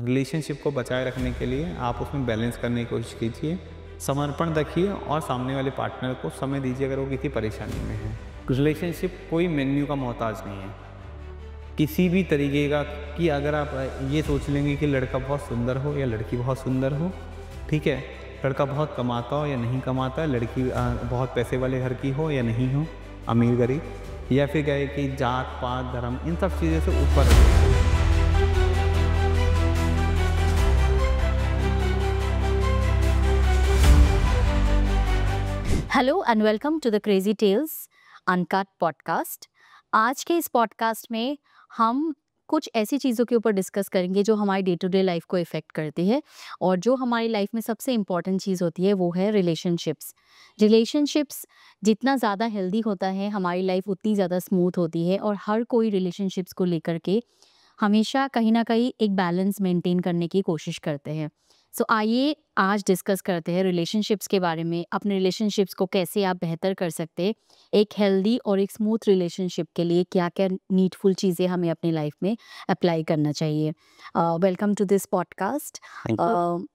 Relationship को बचाए रखने के लिए आप उसमें बैलेंस करने की कोशिश कीजिए, समर्पण रखिए और सामने वाले पार्टनर को समय दीजिए अगर वो किसी परेशानी में है। रिलेशनशिप कोई मेन्यू का मोहताज नहीं है, किसी भी तरीके का, कि अगर आप ये सोच लेंगे कि लड़का बहुत सुंदर हो या लड़की बहुत सुंदर हो, ठीक है, लड़का बहुत कमाता हो या नहीं कमाता, लड़की बहुत पैसे वाले घर की हो या नहीं हो, अमीर गरीब, या फिर क्या है कि जात पात धर्म, इन सब चीज़ों से ऊपर है। Hello and welcome to the crazy tales uncut podcast. आज के इस पॉडकास्ट में हम कुछ ऐसी चीज़ों के ऊपर डिस्कस करेंगे जो हमारी डे टू डे लाइफ को इफ़ेक्ट करती है और जो हमारी लाइफ में सबसे इम्पॉर्टेंट चीज़ होती है वो है रिलेशनशिप्स जितना ज़्यादा हेल्दी होता है हमारी लाइफ उतनी ज़्यादा स्मूथ होती है और हर कोई रिलेशनशिप्स को लेकर के हमेशा कहीं ना कहीं एक बैलेंस मेंटेन करने की कोशिश करते हैं। सो आइए आज डिस्कस करते हैं रिलेशनशिप्स के बारे में, अपने रिलेशनशिप्स को कैसे आप बेहतर कर सकते हैं। एक हेल्दी और एक स्मूथ रिलेशनशिप के लिए क्या क्या नीडफुल चीज़ें हमें अपनी लाइफ में अप्लाई करना चाहिए। Welcome to this podcast. Thank you.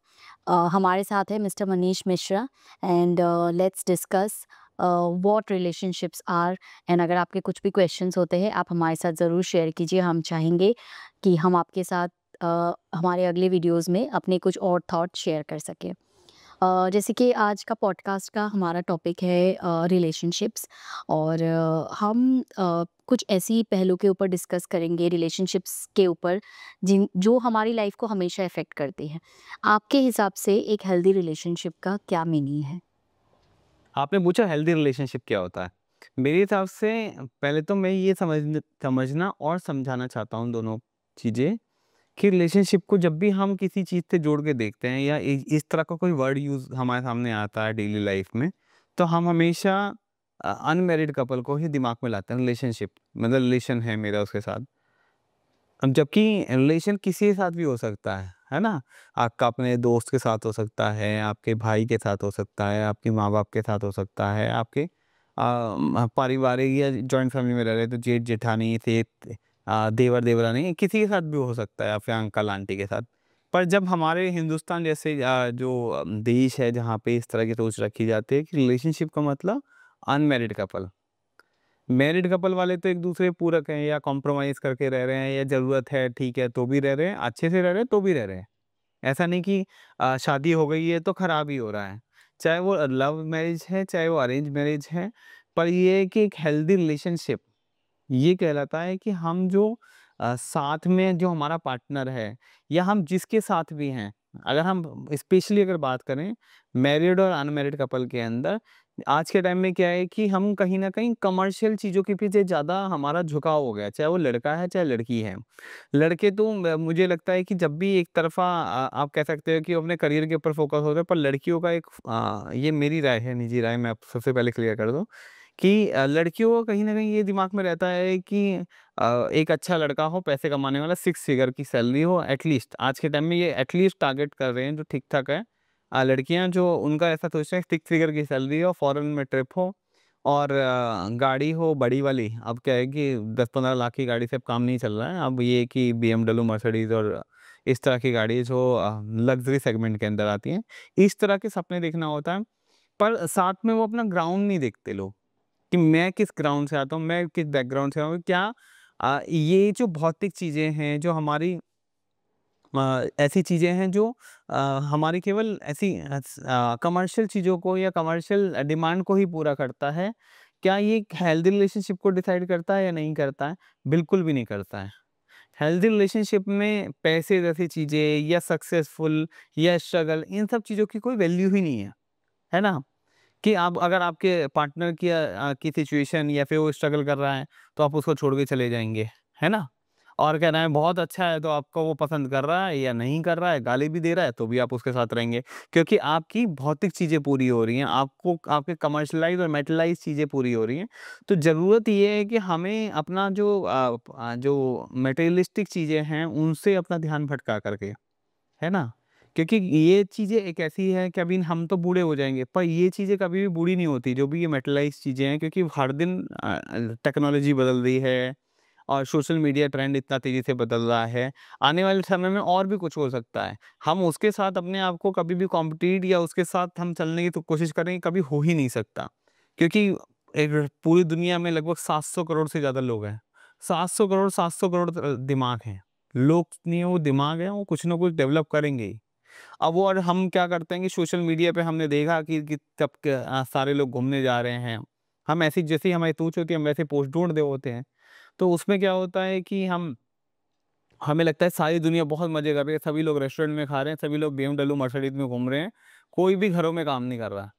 हमारे साथ है mister Manish Mishra and let's discuss what relationships are. एंड अगर आपके कुछ भी क्वेश्चंस होते हैं आप हमारे साथ ज़रूर शेयर कीजिए। हम चाहेंगे कि हम आपके साथ हमारे अगले वीडियोस में अपने कुछ और थॉट शेयर कर सकें। जैसे कि आज का पॉडकास्ट का हमारा टॉपिक है रिलेशनशिप्स और हम कुछ ऐसी पहलू के ऊपर डिस्कस करेंगे रिलेशनशिप्स के ऊपर जिन जो हमारी लाइफ को हमेशा इफ़ेक्ट करती है। आपके हिसाब से एक हेल्दी रिलेशनशिप का क्या मीनिंग है? आपने पूछा हेल्दी रिलेशनशिप क्या होता है? मेरे हिसाब से पहले तो मैं ये समझना और समझाना चाहता हूँ दोनों चीज़ें, कि रिलेशनशिप को जब भी हम किसी चीज़ से जोड़ के देखते हैं या इस तरह का कोई वर्ड यूज़ हमारे सामने आता है डेली लाइफ में, तो हम हमेशा अनमैरिड कपल को ही दिमाग में लाते हैं। रिलेशनशिप मतलब रिलेशन है मेरा उसके साथ। अब जबकि रिलेशन किसी के साथ भी हो सकता है ना? आपका अपने दोस्त के साथ हो सकता है, आपके भाई के साथ हो सकता है, आपके माँ-बाप के साथ हो सकता है, आपके पारिवारिक या जॉइंट फैमिली में रह रहे हैं तो जेठ-जेठानी से देवर-देवरानी किसी के साथ भी हो सकता है, या फिर अंकल-आंटी के साथ। पर जब हमारे हिंदुस्तान जैसे देश है जहाँ पे इस तरह की सोच रखी जाती है कि रिलेशनशिप का मतलब अनमैरिड कपल। मैरिड कपल वाले तो एक-दूसरे पूरक हैं या कॉम्प्रोमाइज़ करके रह रहे हैं, या ज़रूरत है ठीक है तो भी रह रहे हैं, अच्छे से रह रहे हैं तो भी रह रहे हैं। ऐसा नहीं कि शादी हो गई है तो खराब ही हो रहा है। चाहे वो लव मैरिज है, चाहे वो अरेंज मैरिज है, पर ये है कि एक हेल्दी रिलेशनशिप ये कहलाता है कि हम जो साथ में जो हमारा पार्टनर है या हम जिसके साथ भी हैं, अगर हम स्पेशली अगर बात करें मैरिड और अनमैरिड कपल के अंदर, आज के टाइम में क्या है कि हम कहीं न कहीं कमर्शियल चीज़ों के पीछे ज़्यादा हमारा झुकाव हो गया है, चाहे वो लड़का है, चाहे लड़की है। लड़के तो मुझे लगता है कि जब भी एक तरफ़ा आप कह सकते हो कि वो अपने करियर के ऊपर फ़ोकस होता है, पर लड़कियों का ये मेरी राय है, निजी राय मैं आप सबसे पहले क्लियर कर दूँ कि लड़कियों को कहीं न कहीं ये दिमाग में रहता है कि एक अच्छा लड़का हो, पैसे कमाने वाला, 6 फिगर की सैलरी हो एटलीस्ट। आज के टाइम में ये एटलीस्ट टारगेट कर रहे हैं जो ठीक-ठाक है। लड़कियाँ जो उनका ऐसा सोचते हैं 6 फिगर की सैलरी हो, फॉरेन में ट्रिप हो और गाड़ी हो बड़ी वाली। अब क्या है कि 10-15 लाख की गाड़ी से अब काम नहीं चल रहा है। अब ये कि बीएमडब्ल्यू, मर्सिडीज़ और इस तरह की गाड़ी जो लग्ज़री सेगमेंट के अंदर आती हैं, इस तरह के सपने देखना होता है। पर साथ में वो अपना ग्राउंड नहीं देखते लोग। कि मैं किस ग्राउंड से आता हूँ, मैं किस बैकग्राउंड से आया हूँ, क्या ये जो भौतिक चीज़ें हैं, जो हमारी ऐसी चीज़ें हैं जो अ, हमारी केवल ऐसी कमर्शियल चीज़ों को या कमर्शियल डिमांड को ही पूरा करता है। क्या ये एक हेल्दी रिलेशनशिप को डिसाइड करता है या नहीं करता है? बिल्कुल भी नहीं करता है। हेल्दी रिलेशनशिप में पैसे जैसी चीज़ें या सक्सेसफुल या स्ट्रगल, इन सब चीज़ों की कोई वैल्यू ही नहीं है ना? कि आप अगर आपके पार्टनर की सिचुएशन या फिर वो स्ट्रगल कर रहा है, तो आप उसको छोड़ के चले जाएँगे, है ना? और कह रहा है बहुत अच्छा है तो आपको वो पसंद कर रहा है या नहीं कर रहा है, गाली भी दे रहा है तो भी आप उसके साथ रहेंगे। क्योंकि आपकी भौतिक चीज़ें पूरी हो रही हैं, आपको आपके कमर्शियलाइज़ और मेटलाइज़ चीज़ें पूरी हो रही हैं। तो ज़रूरत ये है कि हमें अपना जो मटेरियलिस्टिक चीज़ें हैं, उनसे अपना ध्यान भटका कर के, है ना? क्योंकि ये चीज़ें एक ऐसी है कि अभी हम तो बूढ़े हो जाएँगे, पर ये चीज़ें कभी भी बूढ़ी नहीं होती, जो भी ये मेटलाइज़्ड चीज़ें हैं, क्योंकि हर दिन टेक्नोलॉजी बदल रही है और सोशल मीडिया ट्रेंड इतना तेज़ी से बदल रहा है, आने वाले समय में और भी कुछ हो सकता है। हम उसके साथ अपने आप को कभी भी कॉम्पिटिट या उसके साथ हम चलने की तो कोशिश करेंगे, कभी हो ही नहीं सकता। क्योंकि एक पूरी दुनिया में लगभग 700 करोड़ से ज़्यादा लोग हैं। 700 करोड़ दिमाग हैं। लोग नहीं, वो दिमाग है, वो कुछ ना कुछ डेवलप करेंगे ही। अब वो और हम क्या करते हैं कि सोशल मीडिया पे हमने देखा कि तब सारे लोग घूमने जा रहे हैं। हम ऐसी जैसे ही हमारी तूच होती है, हम वैसे पोस्ट ढूँढ रहे होते हैं। तो उसमें क्या होता है कि हमें लगता है सारी दुनिया बहुत मज़े कर रही है, सभी लोग रेस्टोरेंट में खा रहे हैं, सभी लोग बीएमडब्ल्यू, मर्सिडीज़ में घूम रहे हैं, कोई भी घरों में काम नहीं कर रहा।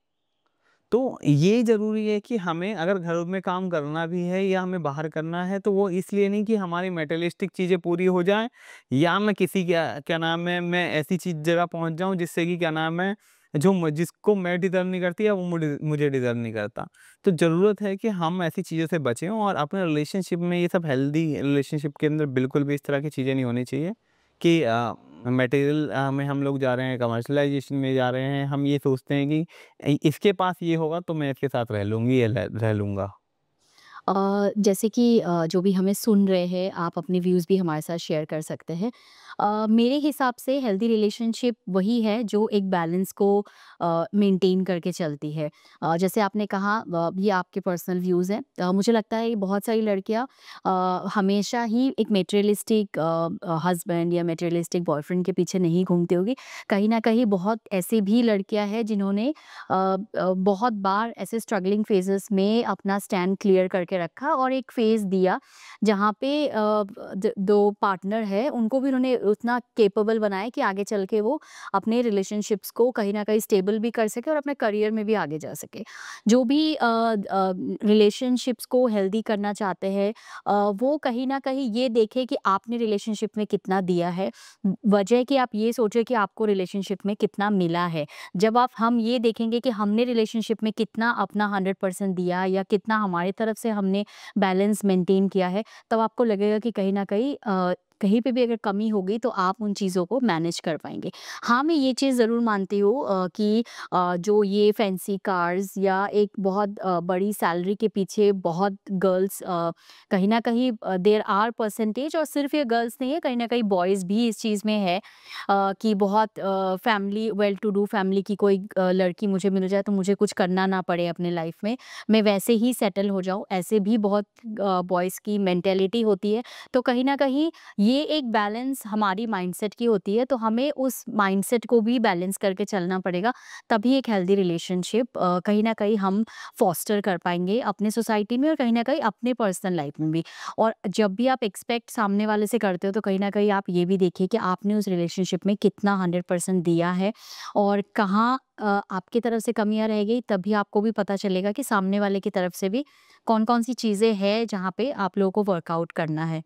तो ये ज़रूरी है कि हमें अगर घरों में काम करना भी है या हमें बाहर करना है, तो वो इसलिए नहीं कि हमारी मटेरियलिस्टिक चीज़ें पूरी हो जाएँ या मैं किसी क्या क्या नाम है, मैं ऐसी चीज़ जगह पहुँच जाऊँ जिससे कि क्या नाम है, जिसको मैं डिज़र्व नहीं करती या वो मुझे डिज़र्व नहीं करता। तो ज़रूरत है कि हम ऐसी चीज़ों से बचें और अपने रिलेशनशिप में ये सब हेल्दी रिलेशनशिप के अंदर बिल्कुल भी इस तरह की चीज़ें नहीं होनी चाहिए कि मटेरियल में हम लोग जा रहे हैं, कमर्शियलाइज़ेशन में जा रहे हैं। हम ये सोचते हैं कि इसके पास ये होगा तो मैं इसके साथ रह लूँगी या रह लूँगा। जैसे कि जो भी हमें सुन रहे हैं, आप अपने व्यूज़ भी हमारे साथ शेयर कर सकते हैं। मेरे हिसाब से हेल्दी रिलेशनशिप वही है जो एक बैलेंस को मेंटेन करके चलती है। जैसे आपने कहा, ये आपके पर्सनल व्यूज़ हैं। मुझे लगता है कि बहुत सारी लड़कियाँ हमेशा ही एक मटेरियलिस्टिक हस्बैंड या मटेरियलिस्टिक बॉयफ्रेंड के पीछे नहीं घूमती होगी। कहीं न कहीं बहुत ऐसी भी लड़कियाँ हैं जिन्होंने बहुत बार ऐसे स्ट्रगलिंग फेजेस में अपना स्टैंड क्लियर करके रखा और एक फेज दिया जहाँ पे दो पार्टनर है उनको भी उन्होंने उतना केपेबल बनाया कि आगे चल के वो अपने रिलेशनशिप्स को कहीं ना कहीं स्टेबल भी कर सके और अपने करियर में भी आगे जा सके। जो भी रिलेशनशिप्स को हेल्दी करना चाहते हैं, वो कहीं ना कहीं ये देखे कि आपने रिलेशनशिप में कितना दिया है, वजह कि आप ये सोचे कि आपको रिलेशनशिप में कितना मिला है। जब आप हम ये देखेंगे कि हमने रिलेशनशिप में कितना अपना 100% दिया या कितना हमारी तरफ से हमने बैलेंस मेंटेन किया है, तब आपको लगेगा कि कहीं न कहीं कहीं पे भी अगर कमी होगी तो आप उन चीज़ों को मैनेज कर पाएँगे। हाँ, मैं ये चीज़ ज़रूर मानती हूँ कि जो ये फैंसी कार्स या एक बहुत बड़ी सैलरी के पीछे बहुत गर्ल्स कहीं न कहीं देयर आर परसेंटेज, और सिर्फ़ ये गर्ल्स नहीं है, कहीं न कहीं बॉयज़ भी इस चीज़ में है कि बहुत family well to do family की कोई लड़की मुझे मिल जाए तो मुझे कुछ करना ना पड़े अपने लाइफ में, मैं वैसे ही सेटल हो जाऊँ, ऐसे भी बहुत बॉयज़ की मेंटालिटी होती है। तो कहीं न कहीं ये एक बैलेंस हमारी माइंडसेट की होती है, तो हमें उस माइंडसेट को भी बैलेंस करके चलना पड़ेगा, तभी एक हेल्दी रिलेशनशिप कहीं न कहीं हम फॉस्टर कर पाएँगे अपने सोसाइटी में और कहीं न कहीं अपने पर्सनल लाइफ में भी। और जब भी आप एक्सपेक्ट सामने वाले से करते हो तो कहीं न कहीं आप ये भी देखिए कि आपने उस रिलेशनशिप में कितना 100% दिया है और कहाँ आपकी तरफ से कमियाँ रह गई, तभी आपको भी पता चलेगा कि सामने वाले की तरफ से भी कौन-कौन सी चीज़ें हैं जहाँ पे आप लोगों को वर्कआउट करना है।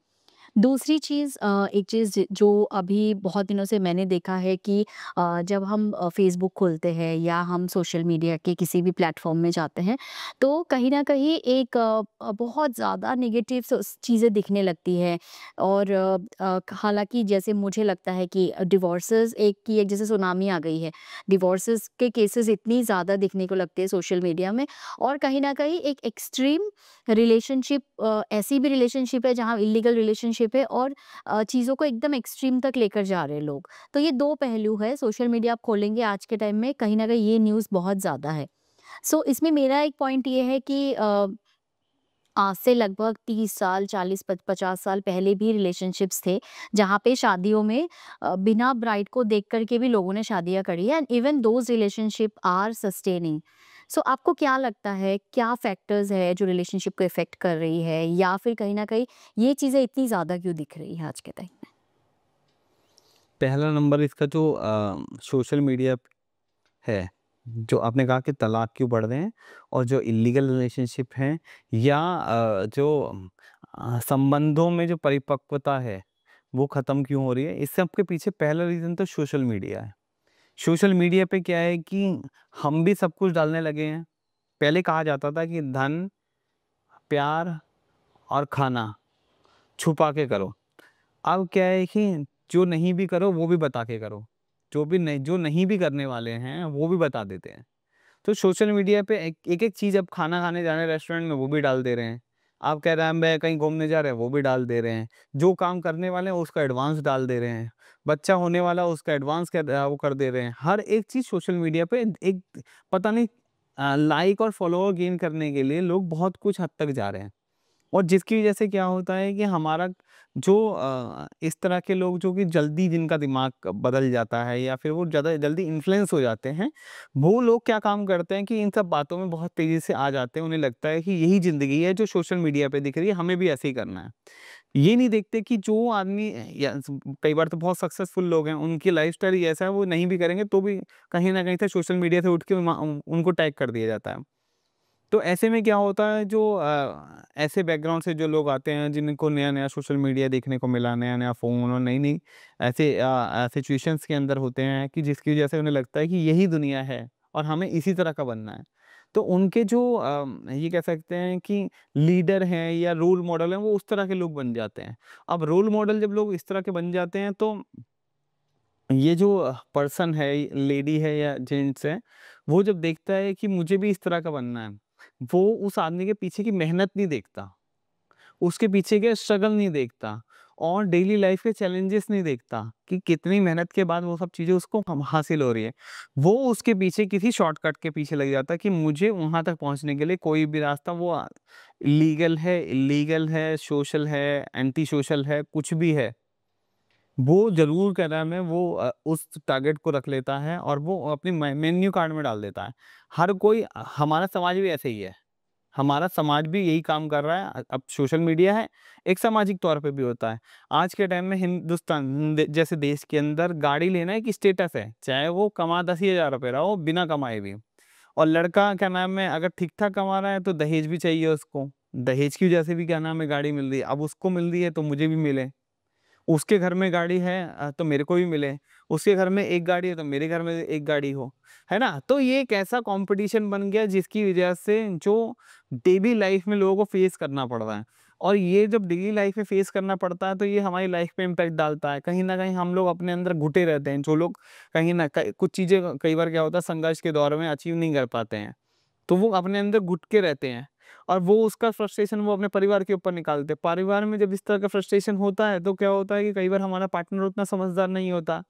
दूसरी चीज़, एक चीज़ जो अभी बहुत दिनों से मैंने देखा है कि जब हम फ़ेसबुक खोलते हैं या हम सोशल मीडिया के किसी भी प्लेटफ़ॉर्म में जाते हैं, तो कहीं न कहीं एक बहुत ज़्यादा नेगेटिव चीज़ें दिखने लगती हैं। और हालाँकि जैसे मुझे लगता है कि डिवोर्सेज़ एक की एक जैसे सुनामी आ गई है। डिवोर्सेज़ के केसेज़ इतनी ज़्यादा दिखने को लगते हैं सोशल मीडिया में, और कहीं न कहीं एक एक्सट्रीम रिलेशनशिप, ऐसी भी रिलेशनशिप है जहाँ इल्लीगल रिलेशनशिप है और चीज़ों को एकदम एक्सट्रीम तक लेकर जा रहे हैं लोग। तो ये 2 पहलू है, सोशल मीडिया आप खोलेंगे आज के टाइम में कहीं न कहीं ये न्यूज़ बहुत ज़्यादा है। सो इसमें मेरा एक पॉइंट ये है कि आज से लगभग 30 साल, 40 50 साल पहले भी रिलेशनशिप्स थे, जहाँ पे शादियों में बिना ब्राइड को देख कर के भी लोगों ने शादियाँ करी है, and even those relationship are sustaining. So आपको क्या लगता है, क्या फैक्टर्स है जो रिलेशनशिप को इफ़ेक्ट कर रही है, या फिर कहीं न कहीं ये चीज़ें इतनी ज़्यादा क्यों दिख रही है आज के टाइम में? पहला नंबर इसका जो सोशल मीडिया है, जो आपने कहा कि तलाक क्यों बढ़ रहे हैं और जो इल्लीगल रिलेशनशिप हैं या जो संबंधों में जो परिपक्वता है, वो ख़त्म क्यों हो रही है? इस सब के पीछे पहला रीज़न तो सोशल मीडिया है। सोशल मीडिया पे क्या है कि हम भी सब कुछ डालने लगे हैं। पहले कहा जाता था कि धन, प्यार और खाना छुपा के करो। अब क्या है कि जो नहीं भी करो वो भी बता के करो। जो नहीं भी करने वाले हैं वो भी बता देते हैं। तो सोशल मीडिया पे एक-एक चीज़, अब खाना खाने जा रहे हैं रेस्टोरेंट में वो भी डाल दे रहे हैं। आप कह रहे हैं मैं कहीं घूमने जा रहे हैं, वो भी डाल दे रहे हैं। जो काम करने वाले हैं उसका एडवांस डाल दे रहे हैं। बच्चा होने वाला है उसका एडवांस वो कर दे रहे हैं। हर एक चीज़ सोशल मीडिया पे एक पता नहीं लाइक और फॉलोवर गेन करने के लिए लोग बहुत कुछ हद तक जा रहे हैं। और जिसकी वजह से क्या होता है कि हमारा जो इस तरह के लोग जो कि जल्दी जिनका दिमाग बदल जाता है या फिर वो ज़्यादा जल्दी इन्फ्लुएंस हो जाते हैं, वो लोग क्या काम करते हैं कि इन सब बातों में बहुत तेज़ी से आ जाते हैं। उन्हें लगता है कि यही ज़िंदगी है जो सोशल मीडिया पे दिख रही है, हमें भी ऐसे ही करना है। ये नहीं देखते कि जो आदमी या कई बार तो बहुत सक्सेसफुल लोग हैं, उनकी लाइफ़स्टाइल ही ऐसा है, वो नहीं भी करेंगे तो भी कहीं न कहीं से सोशल मीडिया से उठ के उनको टैग कर दिया जाता है। तो ऐसे में क्या होता है जो ऐसे बैकग्राउंड से जो लोग आते हैं जिनको नया-नया सोशल मीडिया देखने को मिला, नया-नया फ़ोन और नई-नई ऐसे सिचुएशंस के अंदर होते हैं कि जिसकी वजह से उन्हें लगता है कि यही दुनिया है और हमें इसी तरह का बनना है। तो उनके जो ये कह सकते हैं कि लीडर हैं या रोल मॉडल हैं, वो उस तरह के लोग बन जाते हैं। अब रोल मॉडल जब लोग इस तरह के बन जाते हैं तो ये जो पर्सन है, लेडी है या जेंट्स है, वो जब देखता है कि मुझे भी इस तरह का बनना है, वो उस आदमी के पीछे की मेहनत नहीं देखता, उसके पीछे के स्ट्रगल नहीं देखता और डेली लाइफ के चैलेंजेस नहीं देखता कि कितनी मेहनत के बाद वो सब चीज़ें उसको हासिल हो रही है। वो उसके पीछे किसी शॉर्टकट के पीछे लग जाता है कि मुझे वहाँ तक पहुँचने के लिए कोई भी रास्ता वो लीगल है, इल्लीगल है, सोशल है, एंटी सोशल है, कुछ भी है। वो ज़रूर क्या नाम है वो उस टारगेट को रख लेता है और वो अपनी मेन्यू कार्ड में डाल देता है। हर कोई हमारा समाज भी ऐसे ही है। हमारा समाज भी यही काम कर रहा है। अब सोशल मीडिया है, एक सामाजिक तौर पे भी होता है। आज के टाइम में हिंदुस्तान जैसे देश के अंदर गाड़ी लेना एक स्टेटस है, चाहे वो कमा 10 ही हज़ार रुपए रहा हो, बिना कमाए भी। और लड़का क्या नाम है अगर ठीक-ठाक कमा रहा है तो दहेज भी चाहिए उसको। दहेज की वजह से भी क्या नाम है गाड़ी मिल रही है। अब उसको मिल रही है तो मुझे भी मिले। उसके घर में गाड़ी है तो मेरे को भी मिले। उसके घर में एक गाड़ी है तो मेरे घर में एक गाड़ी हो, है ना? तो ये एक ऐसा कॉम्पिटिशन बन गया जिसकी वजह से जो डेली लाइफ में लोगों को फेस करना पड़ रहा है। और ये जब डेली लाइफ में फेस करना पड़ता है तो ये हमारी लाइफ पे इम्पैक्ट डालता है। कहीं न कहीं हम लोग अपने अंदर घुटे रहते हैं। जो लोग कहीं न कहीं कुछ चीज़ें कई बार क्या होता है संघर्ष के दौर में अचीव नहीं कर पाते हैं। तो वो अपने अंदर घुट के रहते हैं और वो उसका फ्रस्ट्रेशन वो अपने परिवार के ऊपर निकालते हैं। परिवार में जब इस तरह का फ्रस्ट्रेशन होता है तो क्या होता है कि कई बार हमारा पार्टनर उतना समझदार नहीं होता।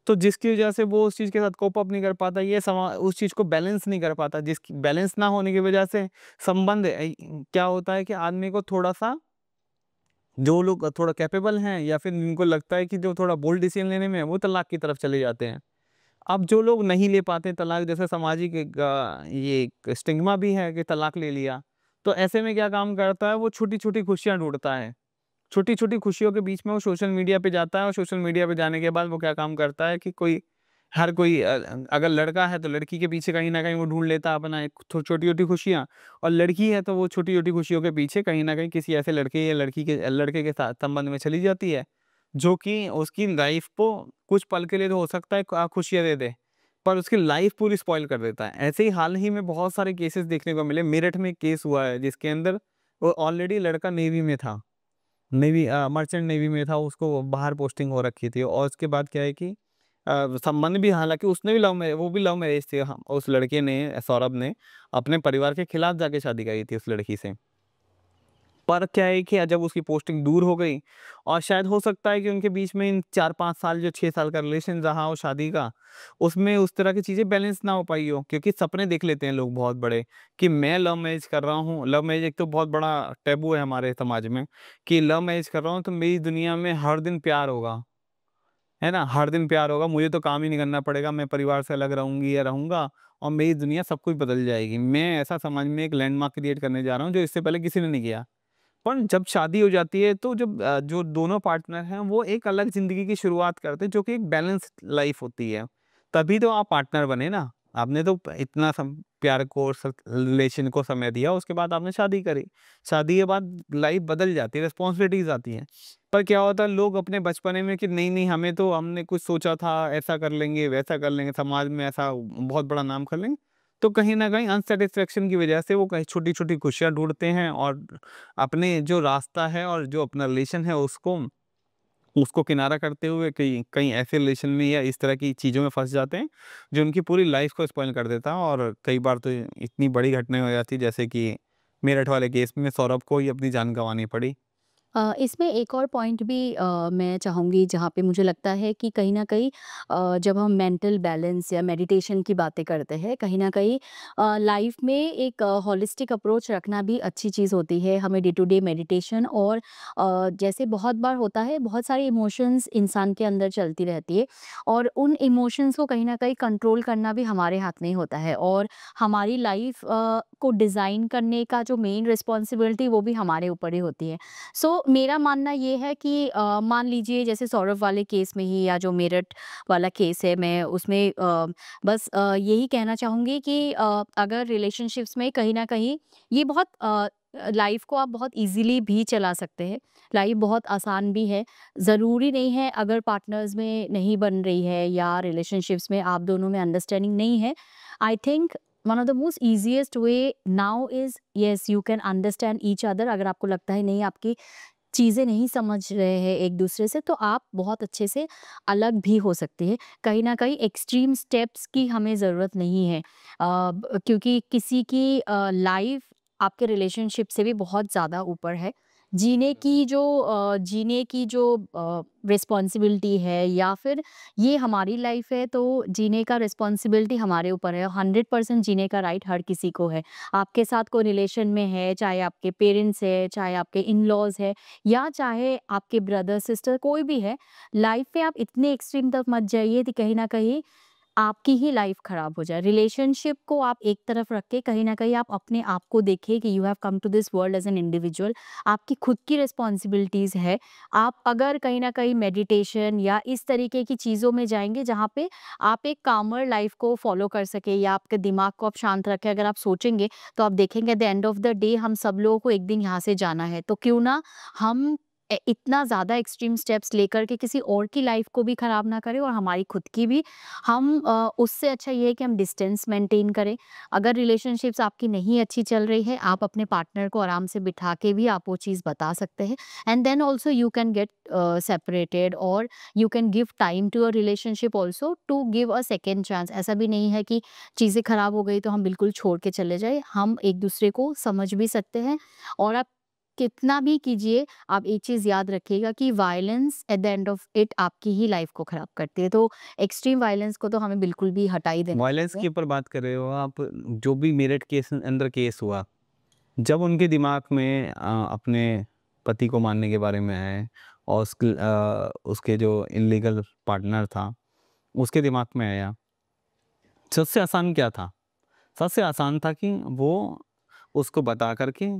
तो जिसकी वजह से वो उस चीज़ के साथ कोप अप नहीं कर पाता, ये उस चीज़ को बैलेंस नहीं कर पाता। जिसकी बैलेंस ना होने की वजह से संबंध क्या होता है कि आदमी को थोड़ा-सा जो लोग थोड़ा कैपेबल हैं या फिर जिनको लगता है कि जो थोड़ा बोल्ड डिसीज़न लेने में है, वो तलाक की तरफ चले जाते हैं। अब जो लोग नहीं ले पाते तलाक जैसे सामाजिक एक ये एक स्टिग्मा भी है कि तलाक ले लिया। तो ऐसे में क्या काम करता है वो छोटी-छोटी खुशियाँ ढूँढता है। छोटी-छोटी खुशियों के बीच में वो सोशल मीडिया पे जाता है और सोशल मीडिया पे जाने के बाद वो क्या काम करता है कि हर कोई अगर लड़का है तो लड़की के पीछे कहीं न कहीं वो ढूँढ लेता है अपना एक छोटी-छोटी खुशियाँ और लड़की है तो वो छोटी-छोटी खुशियों के पीछे कहीं न कहीं किसी ऐसे लड़के या लड़के के साथ संबंध में चली जाती है, जो कि उसकी लाइफ़ को कुछ पल के लिए तो हो सकता है खुशियाँ दे दे, पर उसकी लाइफ़ पूरी स्पॉइल कर देता है। ऐसे ही हाल ही में बहुत सारे केसेज़ देखने को मिले। मेरठ में एक केस हुआ है जिसके अंदर वो ऑलरेडी लड़का नेवी में था। मर्चेंट नेवी में था, उसको बाहर पोस्टिंग हो रखी थी और उसके बाद क्या है कि संबंध भी हालाँकि उसने भी वो भी लव मैरिज थी। उस लड़के ने सौरभ ने अपने परिवार के खिलाफ जाके शादी करी थी उस लड़की से। पर क्या है कि जब उसकी पोस्टिंग दूर हो गई और शायद हो सकता है कि उनके बीच में इन 4-5 साल जो 6 साल का रिलेशन रहा हो शादी का, उसमें उस तरह की चीज़ें बैलेंस ना हो पाई हो। क्योंकि सपने देख लेते हैं लोग बहुत बड़े कि मैं लव मैरिज कर रहा हूँ। लव मैरिज एक तो बहुत बड़ा टैबू है हमारे समाज में कि लव मैरिज कर रहा हूँ तो मेरी दुनिया में हर दिन प्यार होगा, है ना? हर दिन प्यार होगा, मुझे तो काम ही नहीं करना पड़ेगा, मैं परिवार से अलग रहूँगी या रहूँगा और मेरी दुनिया सब कुछ बदल जाएगी। मैं ऐसा समाज में एक लैंडमार्क क्रिएट करने जा रहा हूँ जो इससे पहले किसी ने नहीं किया। पर जब शादी हो जाती है तो जब जो दोनों पार्टनर हैं वो एक अलग ज़िंदगी की शुरुआत करते हैं जो कि एक बैलेंस लाइफ़ होती है। तभी तो आप पार्टनर बने ना। आपने तो इतना प्यार को और रिलेशन को समय दिया उसके बाद आपने शादी करी। शादी के बाद लाइफ़ बदल जाती है, रिस्पॉन्सिबिलिटीज़ आती हैं। पर क्या होता है लोग अपने बचपने में कि नहीं हमें तो हमने कुछ सोचा था ऐसा कर लेंगे, वैसा कर लेंगे, समाज में ऐसा बहुत बड़ा नाम कर लेंगे। तो कहीं न कहीं अनसैटिस्फैक्शन की वजह से वो कहीं छोटी-छोटी खुशियाँ ढूँढते हैं और अपने जो रास्ता है और जो अपना रिलेशन है उसको उसको किनारा करते हुए कहीं कहीं ऐसे रिलेशन में या इस तरह की चीज़ों में फँस जाते हैं, जो उनकी पूरी लाइफ़ को स्पॉइल कर देता है और कई बार तो इतनी बड़ी घटनाएँ हो जाती है जैसे कि मेरठ वाले केस में सौरभ को ही अपनी जान गंवानी पड़ी। इसमें एक और पॉइंट भी मैं चाहूँगी जहाँ पे मुझे लगता है कि कहीं न कहीं जब हम मेंटल बैलेंस या मेडिटेशन की बातें करते हैं, कहीं न कहीं लाइफ़ में एक होलिस्टिक अप्रोच रखना भी अच्छी चीज़ होती है। हमें डे टू डे मेडिटेशन और जैसे बहुत बार होता है, बहुत सारे इमोशंस इंसान के अंदर चलती रहती है और उन इमोशंस को कहीं न कहीं कंट्रोल करना भी हमारे हाथ में ही होता है और हमारी लाइफ़ को डिज़ाइन करने का जो मेन रिस्पॉन्सिबिलिटी वो भी हमारे ऊपर ही होती है। सो मेरा मानना ये है कि मान लीजिए जैसे सौरभ वाले केस में ही या जो मेरठ वाला केस है मैं उसमें बस यही कहना चाहूँगी कि अगर रिलेशनशिप्स में कहीं न कहीं ये बहुत लाइफ को आप बहुत इजीली भी चला सकते हैं। लाइफ बहुत आसान भी है। ज़रूरी नहीं है अगर पार्टनर्स में नहीं बन रही है या रिलेशनशिप्स में आप दोनों में अंडरस्टैंडिंग नहीं है, I think one of the most easiest way now is yes you can understand each other. अगर आपको लगता है नहीं आपकी चीज़ें नहीं समझ रहे हैं एक-दूसरे से, तो आप बहुत अच्छे से अलग भी हो सकते हैं। कहीं न कहीं एक्सट्रीम स्टेप्स की हमें ज़रूरत नहीं है। क्योंकि किसी की लाइफ़ आपके रिलेशनशिप से भी बहुत ज़्यादा ऊपर है। जीने की जो रिस्पॉन्सिबिलिटी है या फिर ये हमारी लाइफ़ है, तो जीने का रिस्पॉन्सिबिलिटी हमारे ऊपर है। 100% जीने का राइट हर किसी को है। आपके साथ कोई रिलेशन में है, चाहे आपके पेरेंट्स हैं, चाहे आपके इन-लॉज़ हैं या चाहे आपके ब्रदर सिस्टर कोई भी है, लाइफ में आप इतने एक्सट्रीम तक मत जाइए कि कहीं न कहीं आपकी ही लाइफ खराब हो जाए। रिलेशनशिप को आप एक तरफ रख के कहीं न कहीं आप अपने आप को देखिए कि you have come to this world as an individual. आपकी खुद की रिस्पॉन्सिबिलिटीज़ है। आप अगर कहीं न कहीं मेडिटेशन या इस तरीके की चीज़ों में जाएँगे जहाँ पे आप एक कामर लाइफ को फ़ॉलो कर सकें या आपके दिमाग को आप शांत रखें, अगर आप सोचेंगे तो आप देखेंगे at the end of the day हम सब लोगों को एक दिन यहाँ से जाना है। तो क्यों ना हम इतना ज़्यादा एक्सट्रीम स्टेप्स लेकर के किसी और की लाइफ को भी खराब ना करें और हमारी खुद की भी। हम उससे अच्छा ये है कि हम डिस्टेंस मेंटेन करें। अगर रिलेशनशिप्स आपकी नहीं अच्छी चल रही है, आप अपने पार्टनर को आराम से बिठा के भी आप वो चीज़ बता सकते हैं and then also you can get separated और you can give time to a relationship also to give a second chance. ऐसा भी नहीं है कि चीज़ें खराब हो गई तो हम बिल्कुल छोड़ के चले जाएँ। हम एक-दूसरे को समझ भी सकते हैं और आप कितना भी कीजिए, आप एक चीज़ याद रखिएगा कि violence at the end of it आपकी ही लाइफ को खराब करती है। तो एक्सट्रीम वायलेंस को तो हमें बिल्कुल भी हटा ही देना वायलेंस चाहिए। के ऊपर बात कर रहे हो आप, जो भी मेरठ केस अंदर केस हुआ, जब उनके दिमाग में अपने पति को मारने के बारे में आए और उसके जो इल्लीगल पार्टनर था, उसके दिमाग में आया, सबसे आसान क्या था? सबसे आसान था कि वो उसको बता कर के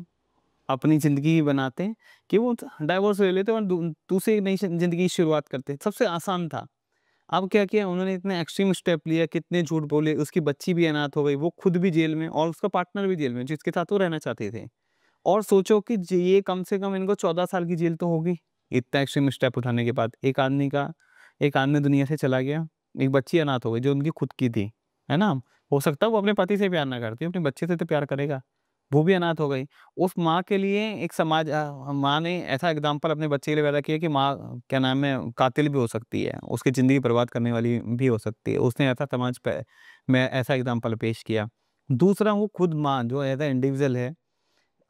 अपनी ज़िंदगी बनाते कि वो डाइवोर्स ले लेते और दूसरी एक नई ज़िंदगी की शुरुआत करते। सबसे आसान था। अब क्या किया उन्होंने, इतने एक्सट्रीम स्टेप लिया, कितने झूठ बोले, उसकी बच्ची भी अनाथ हो गई, वो खुद भी जेल में और उसका पार्टनर भी जेल में, जिसके साथ वो रहना चाहते थे। और सोचो कि ये कम से कम इनको 14 साल की जेल तो होगी, इतना एक्सट्रीम स्टेप उठाने के बाद। एक आदमी दुनिया से चला गया, एक बच्ची अनाथ हो गई जो उनकी खुद की थी, है ना? हो सकता है वो अपने पति से प्यार ना करती, अपने बच्चे से तो प्यार करेगा। वो भी अनाथ हो गई। उस माँ के लिए एक माँ ने ऐसा एग्ज़ाम्पल अपने बच्चे के लिए पैदा किया कि माँ क्या नाम है कातिल भी हो सकती है, उसकी ज़िंदगी बर्बाद करने वाली भी हो सकती है। उसने ऐसा समाज पे में ऐसा एग्ज़ाम्पल पेश किया। दूसरा, वो खुद माँ जो एज़ अ इंडिविजुअल है,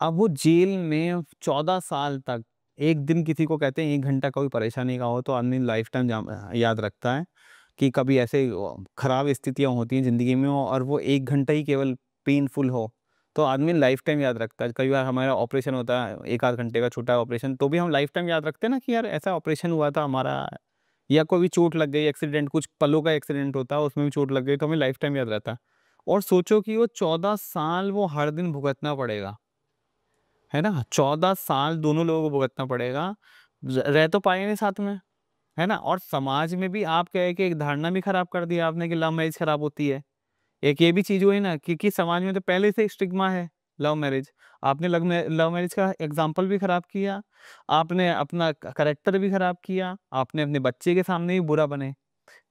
अब वो जेल में 14 साल तक, एक दिन किसी को कहते हैं 1 घंटा कोई परेशानी का हो तो आदमी लाइफ़ टाइम याद रखता है कि कभी ऐसे खराब स्थितियाँ होती हैं ज़िंदगी में और वो 1 घंटा ही केवल पेनफुल हो, तो आदमी लाइफ़ टाइम याद रखता है। कई बार हमारा ऑपरेशन होता है 1 आध घंटे का छोटा ऑपरेशन, तो भी हम लाइफ़ टाइम याद रखते हैं ना कि यार ऐसा ऑपरेशन हुआ था हमारा, या कोई भी चोट लग गई, एक्सीडेंट, कुछ पलों का एक्सीडेंट होता है, उसमें भी चोट लग गई तो हमें लाइफ़ टाइम याद रहता है। और सोचो कि वो 14 साल वो हर दिन भुगतना पड़ेगा। है ना? 14 साल दोनों लोगों को भुगतना पड़ेगा। रह तो पाएँगे नहीं साथ में, है ना? और समाज में भी आप क्या है कि एक धारणा भी खराब कर दी आपने कि लव मैरिज खराब होती है। एक ये भी चीज़ हुई ना, क्योंकि समाज में तो पहले से स्टिग्मा है लव मैरिज। आपने लव मैरिज का एग्ज़ाम्पल भी खराब किया, आपने अपना कैरेक्टर भी खराब किया, आपने अपने बच्चे के सामने भी बुरा बने।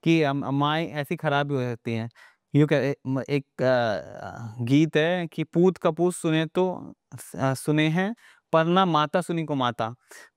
कि माएँ ऐसी खराब भी हो जाती हैं। यूँ कहे एक गीत है कि पूत कपूत सुने तो सुने हैं, पर ना माता सुनी कुमाता।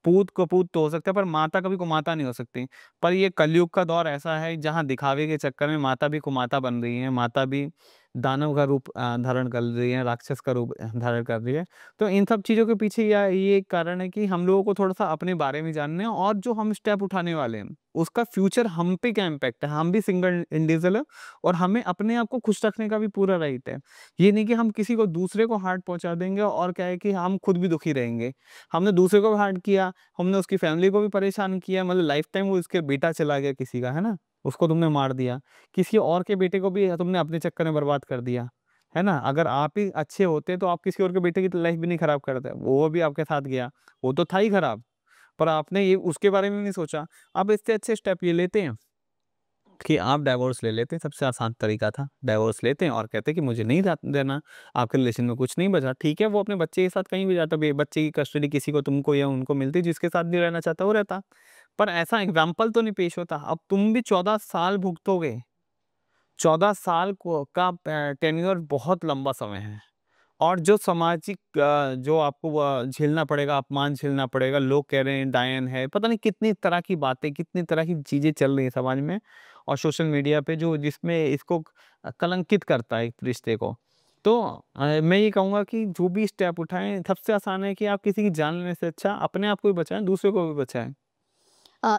पूत कपूत तो हो सकता है पर माता कभी कुमाता नहीं हो सकती। पर ये कलयुग का दौर ऐसा है जहाँ दिखावे के चक्कर में माता भी कुमाता बन रही हैं, माता भी दानव का रूप धारण कर रही है, राक्षस का रूप धारण कर रही है। तो इन सब चीज़ों के पीछे या ये एक कारण है कि हम लोगों को थोड़ा-सा अपने बारे में जानना है और जो हम स्टेप उठाने वाले हैं, उसका फ्यूचर हम पे क्या इम्पैक्ट है। हम भी सिंगल इंडिविजुअल है और हमें अपने आप को खुश रखने का भी पूरा राइट है। ये नहीं कि हम किसी को दूसरे को हार्ट पहुँचा देंगे और क्या है कि हम खुद भी दुखी रहेंगे। हमने दूसरे को भी हर्ट किया, हमने उसकी फैमिली को भी परेशान किया, मतलब लाइफ टाइम वो उसके बेटा चला गया किसी का, है ना? उसको तुमने मार दिया। किसी और के बेटे को भी तुमने अपने चक्कर में बर्बाद कर दिया, है ना? अगर आप ही अच्छे होते तो आप किसी और के बेटे की तो लाइफ भी नहीं खराब करते। वो भी आपके साथ गया, वो तो था ही खराब, पर आपने ये उसके बारे में नहीं सोचा। अब इससे अच्छे स्टेप ये लेते हैं कि आप डाइवोर्स ले लेते, सबसे आसान तरीका था। डाइवोर्स लेते हैं और कहते हैं कि मुझे नहीं रहना, आपके रिलेशन में कुछ नहीं बचा। ठीक है, वो अपने बच्चे के साथ कहीं भी जाता, बे बच्चे की कस्टडी किसी को, तुमको या उनको मिलती, जिसके साथ नहीं रहना चाहता वो रहता। पर ऐसा एग्ज़ाम्पल तो नहीं पेश होता। अब तुम भी 14 साल भुगतोगे, 14 साल को का टेन्योर बहुत लंबा समय है। और जो सामाजिक जो आपको झेलना पड़ेगा, अपमान झेलना पड़ेगा, लोग कह रहे हैं डायन है, पता नहीं कितनी तरह की बातें, कितनी तरह की चीज़ें चल रही हैं समाज में और सोशल मीडिया पे जो जिसमें इसको कलंकित करता है एक रिश्ते को। तो मैं ये कहूँगा कि जो भी स्टेप उठाएँ, सबसे आसान है कि आप किसी की जान लेने से अच्छा अपने आप को भी बचाएँ, दूसरे को भी बचाएँ।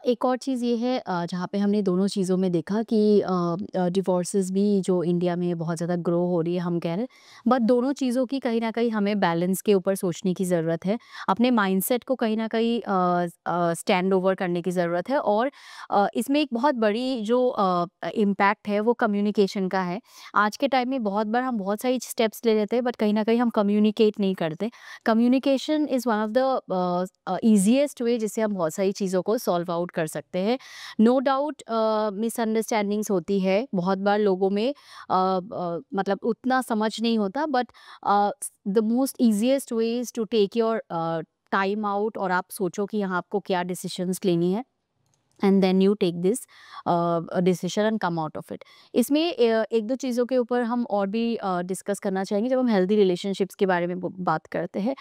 एक और चीज़ ये है जहाँ पे हमने दोनों चीज़ों में देखा कि डिवोर्सेस भी जो इंडिया में बहुत ज़्यादा ग्रो हो रही है हम कह रहे हैं, बट दोनों चीज़ों की कहीं ना कहीं हमें बैलेंस के ऊपर सोचने की ज़रूरत है। अपने माइंडसेट को कहीं ना कहीं स्टैंड ओवर करने की ज़रूरत है। और इसमें एक बहुत बड़ी जो इम्पैक्ट है वो कम्युनिकेशन का है। आज के टाइम में बहुत बार हम बहुत सारी स्टेप्स ले लेते हैं बट कहीं ना कहीं हम कम्युनिकेट नहीं करते। Communication is one of the easiest way जिससे हम बहुत सारी चीज़ों को सॉल्व आउट कर सकते हैं। नो डाउट मिसअंडरस्टैंडिंग्स होती है, बहुत बार लोगों में मतलब उतना समझ नहीं होता, but the most easiest way is to take your time out और आप सोचो कि यहाँ आपको क्या डिसीजंस लेनी है and then you take this decision and come out of it. इसमें एक दो चीज़ों के ऊपर हम और भी डिस्कस करना चाहेंगे जब हम हेल्दी रिलेशनशिप्स के बारे में बात करते हैं।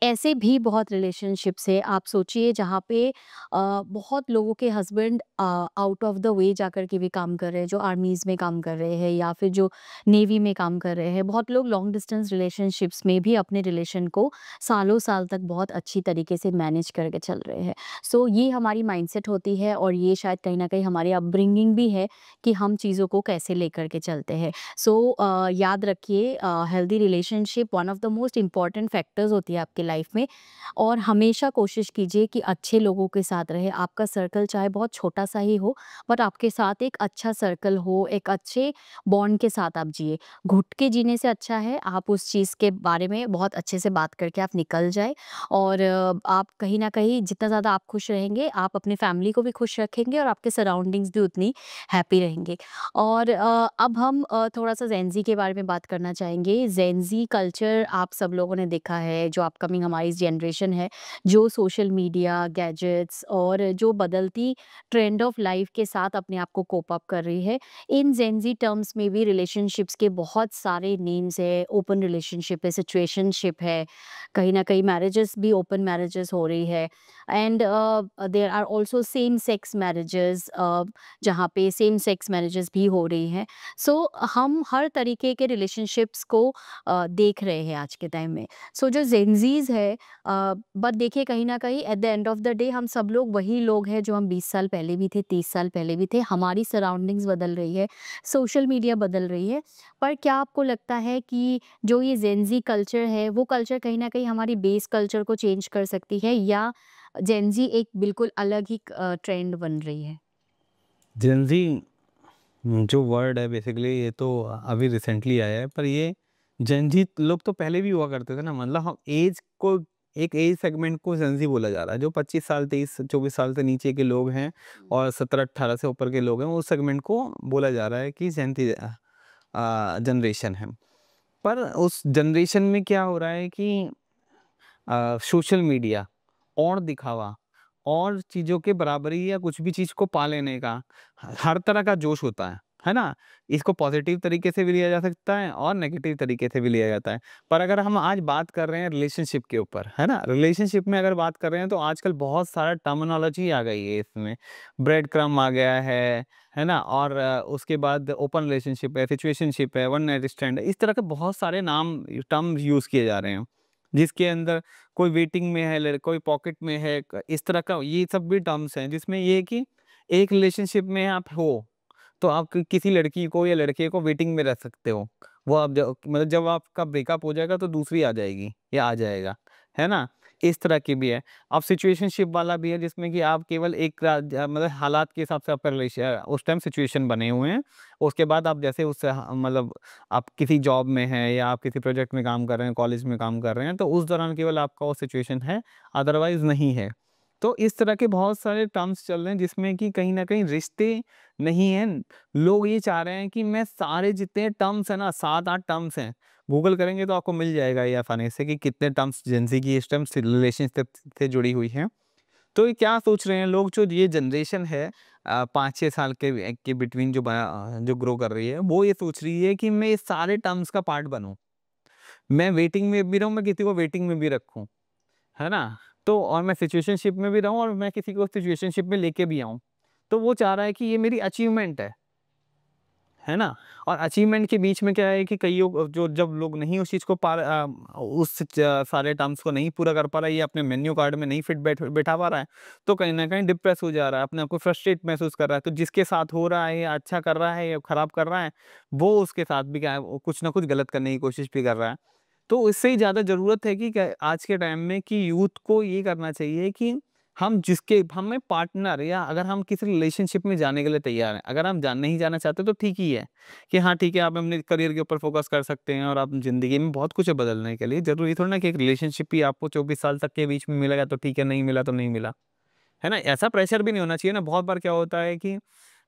ऐसे भी बहुत रिलेशनशिप्स है, आप सोचिए जहाँ पे बहुत लोगों के husband out of the way जाकर के भी काम कर रहे हैं, जो आर्मीज में काम कर रहे हैं या फिर जो नेवी में काम कर रहे हैं। बहुत लोग लॉन्ग डिस्टेंस रिलेशनशिप्स में भी अपने रिलेशन को सालों साल तक बहुत अच्छी तरीके से मैनेज करके चल रहे हैं। सो ये हमारी माइंडसेट होती है और ये शायद कहीं न कहीं हमारी अपब्रिंगिंग भी है कि हम चीज़ों को कैसे लेकर के चलते हैं। सो याद रखिए healthy relationship one of the most important factors होती है आपकी लाइफ में। और हमेशा कोशिश कीजिए कि अच्छे लोगों के साथ रहें। आपका सर्कल चाहे बहुत छोटा-सा ही हो, बट आपके साथ एक अच्छा सर्कल हो, एक अच्छे बॉन्ड के साथ आप जिए। घुट के जीने से अच्छा है आप उस चीज़ के बारे में बहुत अच्छे से बात करके आप निकल जाएँ। और आप कहीं न कहीं जितना ज़्यादा आप खुश रहेंगे, आप अपनी फैमिली को भी खुश रखेंगे और आपके सराउंडिंग्स भी उतनी हैप्पी रहेंगे। और अब हम थोड़ा-सा ज़ेन ज़ी के बारे में बात करना चाहेंगे। ज़ेन ज़ी कल्चर आप सब लोगों ने देखा है, जो अपकमिंग हमारी जनरेशन है, जो सोशल मीडिया, गैजेट्स और जो बदलती ट्रेंड ऑफ लाइफ के साथ अपने आप को कोप अप कर रही है। इन ज़ेन ज़ी टर्म्स में भी रिलेशनशिप्स के बहुत सारे नेम्स हैं। ओपन रिलेशनशिप है, सिचुएशनशिप है, कहीं न कहीं मैरिजेस भी ओपन मैरिजेस हो रही है। And there are also same sex marriages जहाँ पे सेम सेक्स मैरिजेस भी हो रही हैं। सो हम हर तरीके के रिलेशनशिप्स को देख रहे हैं आज के टाइम में। सो जो जेनज़ीज़ है बट देखिए कहीं न कहीं at the end of the day हम सब लोग वही लोग हैं जो हम 20 साल पहले भी थे, 30 साल पहले भी थे। हमारी सराउंडिंग्स बदल रही है, सोशल मीडिया बदल रही है। पर क्या आपको लगता है कि जो ये जेनज़ी कल्चर है, वो कल्चर कहीं न कहीं हमारी बेस कल्चर को चेंज कर सकती है या जेनज़ी एक बिल्कुल अलग ही ट्रेंड बन रही है? जेन ज़ी जो वर्ड है बेसिकली ये तो अभी रिसेंटली आया है, पर ये जेन ज़ी लोग तो पहले भी हुआ करते थे ना, मतलब हम एज को एक एज सेगमेंट को जेन ज़ी बोला जा रहा है। जो 25 साल, 23, 24 साल से नीचे के लोग हैं और 17-18 से ऊपर के लोग हैं, उस सेगमेंट को बोला जा रहा है कि जेन ज़ी जनरेशन है। पर उस जनरेशन में क्या हो रहा है कि सोशल मीडिया और दिखावा और चीज़ों के बराबरी या कुछ भी चीज़ को पा लेने का हर तरह का जोश होता है ना? इसको पॉज़िटिव तरीके से भी लिया जा सकता है और नेगेटिव तरीके से भी लिया जाता है। पर अगर हम आज बात कर रहे हैं रिलेशनशिप के ऊपर, है ना? रिलेशनशिप में अगर बात कर रहे हैं तो आजकल बहुत सारा टर्मिनोलॉजी आ गई है इसमें। ब्रेड क्रम्ब आ गया है ना? और उसके बाद ओपन रिलेशनशिप है, सिचुएशनशिप है, वन नाइट स्टैंड है, इस तरह के बहुत सारे नाम टर्म्स यूज़ किए जा रहे हैं। जिसके अंदर कोई वेटिंग में है, कोई पॉकेट में है, इस तरह का ये सब भी टर्म्स हैं जिसमें ये है कि एक रिलेशनशिप में आप हो, तो आप किसी लड़की को या लड़के को वेटिंग में रख सकते हो। वो आप मतलब जब आपका ब्रेकअप हो जाएगा तो दूसरी आ जाएगी या आ जाएगा, है ना? इस तरह की भी है। अब सिचुएशनशिप वाला भी है जिसमें कि आप केवल एक मतलब हालात के हिसाब से आपका उस टाइम सिचुएशन बने हुए हैं। उसके बाद आप जैसे उससे मतलब आप किसी जॉब में हैं या आप किसी प्रोजेक्ट में काम कर रहे हैं, कॉलेज में काम कर रहे हैं, तो उस दौरान केवल आपका वो सिचुएशन है, अदरवाइज़ नहीं है। तो इस तरह के बहुत सारे टर्म्स चल रहे हैं जिसमें कि कहीं न कहीं रिश्ते नहीं हैं। लोग ये चाह रहे हैं कि मैं सारे जितने टर्म्स हैं ना 7-8 टर्म्स हैं, गूगल करेंगे तो आपको मिल जाएगा ये आसानी से कि कितने टर्म्स जेन ज़ी की इस टाइम से रिलेशनशिप से जुड़ी हुई हैं। तो ये क्या सोच रहे हैं लोग जो ये जनरेशन है 5-6 साल के बिटवीन जो ग्रो कर रही है, वो ये सोच रही है कि मैं ये सारे टर्म्स का पार्ट बनूँ। मैं वेटिंग में भी रहूँ, मैं किसी को वेटिंग में भी रखूँ, है ना? तो और मैं सिचुएशनशिप में भी रहूँ और मैं किसी को सिचुएशनशिप में लेके भी आऊँ। तो वो चाह रहा है कि ये मेरी अचीवमेंट है ना? और अचीवमेंट के बीच में क्या है कि कइयों को जो जब लोग नहीं उस चीज़ को उस सारे टर्म्स को नहीं पूरा कर पा रहा है, ये अपने मेन्यू कार्ड में नहीं फिट बैठा पा रहा है, तो कहीं न कहीं डिप्रेस हो जा रहा है, अपने आप को फ्रस्ट्रेट महसूस कर रहा है। तो जिसके साथ हो रहा है या अच्छा कर रहा है या खराब कर रहा है, वो उसके साथ भी क्या है, वो कुछ न कुछ गलत करने की कोशिश भी कर रहा है। तो इससे ही ज़्यादा ज़रूरत है कि क्या आज के टाइम में कि यूथ को ये करना चाहिए कि हमें पार्टनर या अगर हम किसी रिलेशनशिप में जाने के लिए तैयार हैं, अगर हम नहीं जाना चाहते तो ठीक ही है, कि हाँ ठीक है, आप अपने करियर के ऊपर फ़ोकस कर सकते हैं और आप ज़िंदगी में बहुत कुछ है बदलने के लिए। ज़रूरी थोड़ी ना कि एक रिलेशनशिप ही आपको 24 साल तक के बीच में मिलेगा तो ठीक है, नहीं मिला तो नहीं मिला। है ना? ऐसा प्रेशर भी नहीं होना चाहिए ना, बहुत बार क्या होता है कि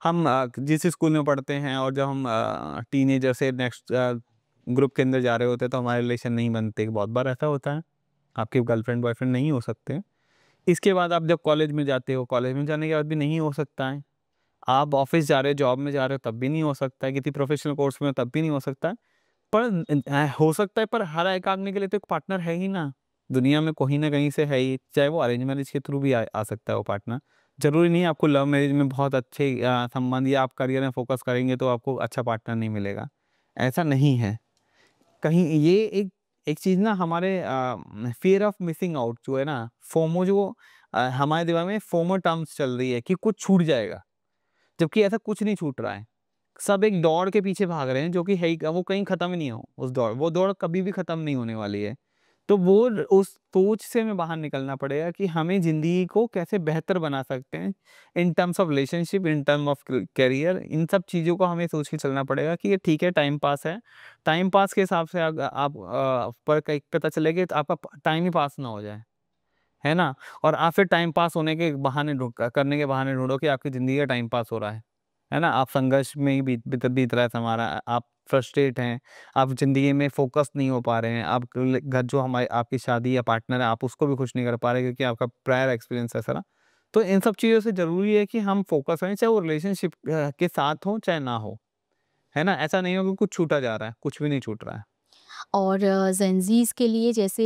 हम जिस स्कूल में पढ़ते हैं और जब हम टीनेजर से नेक्स्ट ग्रुप के अंदर जा रहे होते हैं तो हमारे रिलेशन नहीं बनते, बहुत बार ऐसा होता है। आपके गर्लफ्रेंड बॉयफ्रेंड नहीं हो सकते। इसके बाद आप जब कॉलेज में जाते हो, कॉलेज में जाने के बाद भी नहीं हो सकता है। आप ऑफ़िस जा रहे हो, जॉब में जा रहे हो तब भी नहीं हो सकता है, किसी प्रोफ़ेशनल कोर्स में हो तब भी नहीं हो सकता है। पर हो सकता है, पर हर एक आदमी के लिए तो एक पार्टनर है ही ना। दुनिया में कहीं न कहीं से है ही, चाहे वो अरेंज मैरेज के थ्रू भी आ सकता है वो पार्टनर। ज़रूरी नहीं है आपको लव मैरेज में बहुत अच्छे संबंध या आप करियर में फ़ोकस करेंगे तो आपको अच्छा पार्टनर नहीं मिलेगा। ऐसा नहीं है। कहीं ये एक एक चीज़ ना हमारे फ़ियर ऑफ मिसिंग आउट जो है ना, फोमो जो हमारे दिमाग में फोमो टर्म्स चल रही है कि कुछ छूट जाएगा, जबकि ऐसा कुछ नहीं छूट रहा है। सब एक दौड़ के पीछे भाग रहे हैं जो कि है ही, वो कहीं खत्म ही नहीं हो उस दौड़, वो दौड़ कभी भी खत्म नहीं होने वाली है। तो वो उस सोच से हमें बाहर निकलना पड़ेगा कि हमें ज़िंदगी को कैसे बेहतर बना सकते हैं in terms of relationship, in term of career, इन सब चीज़ों को हमें सोच के चलना पड़ेगा कि ये ठीक है, टाइम पास है। टाइम पास के हिसाब से आप पर कहीं पता चले कि आपका टाइम ही पास ना हो जाए, है ना? और आप फिर टाइम पास होने के बहाने करने के बहाने ढूँढो कि आपकी ज़िंदगी का टाइम पास हो रहा है ना? आप संघर्ष में ही बीत रहा है हमारा, आप फ्रस्ट्रेट हैं, आप ज़िंदगी में फ़ोकस नहीं हो पा रहे हैं, आप घर जो हमारी आपकी शादी या पार्टनर है, आप उसको भी खुश नहीं कर पा रहे क्योंकि आपका प्रायर एक्सपीरियंस ऐसा रहा। तो इन सब चीज़ों से ज़रूरी है कि हम फ़ोकस रहें, चाहे वो रिलेशनशिप के साथ हो, चाहे ना हो, है ना? ऐसा नहीं हो कि कुछ छूटा जा रहा है, कुछ भी नहीं छूट रहा है। और जेनज़ीज़ के लिए जैसे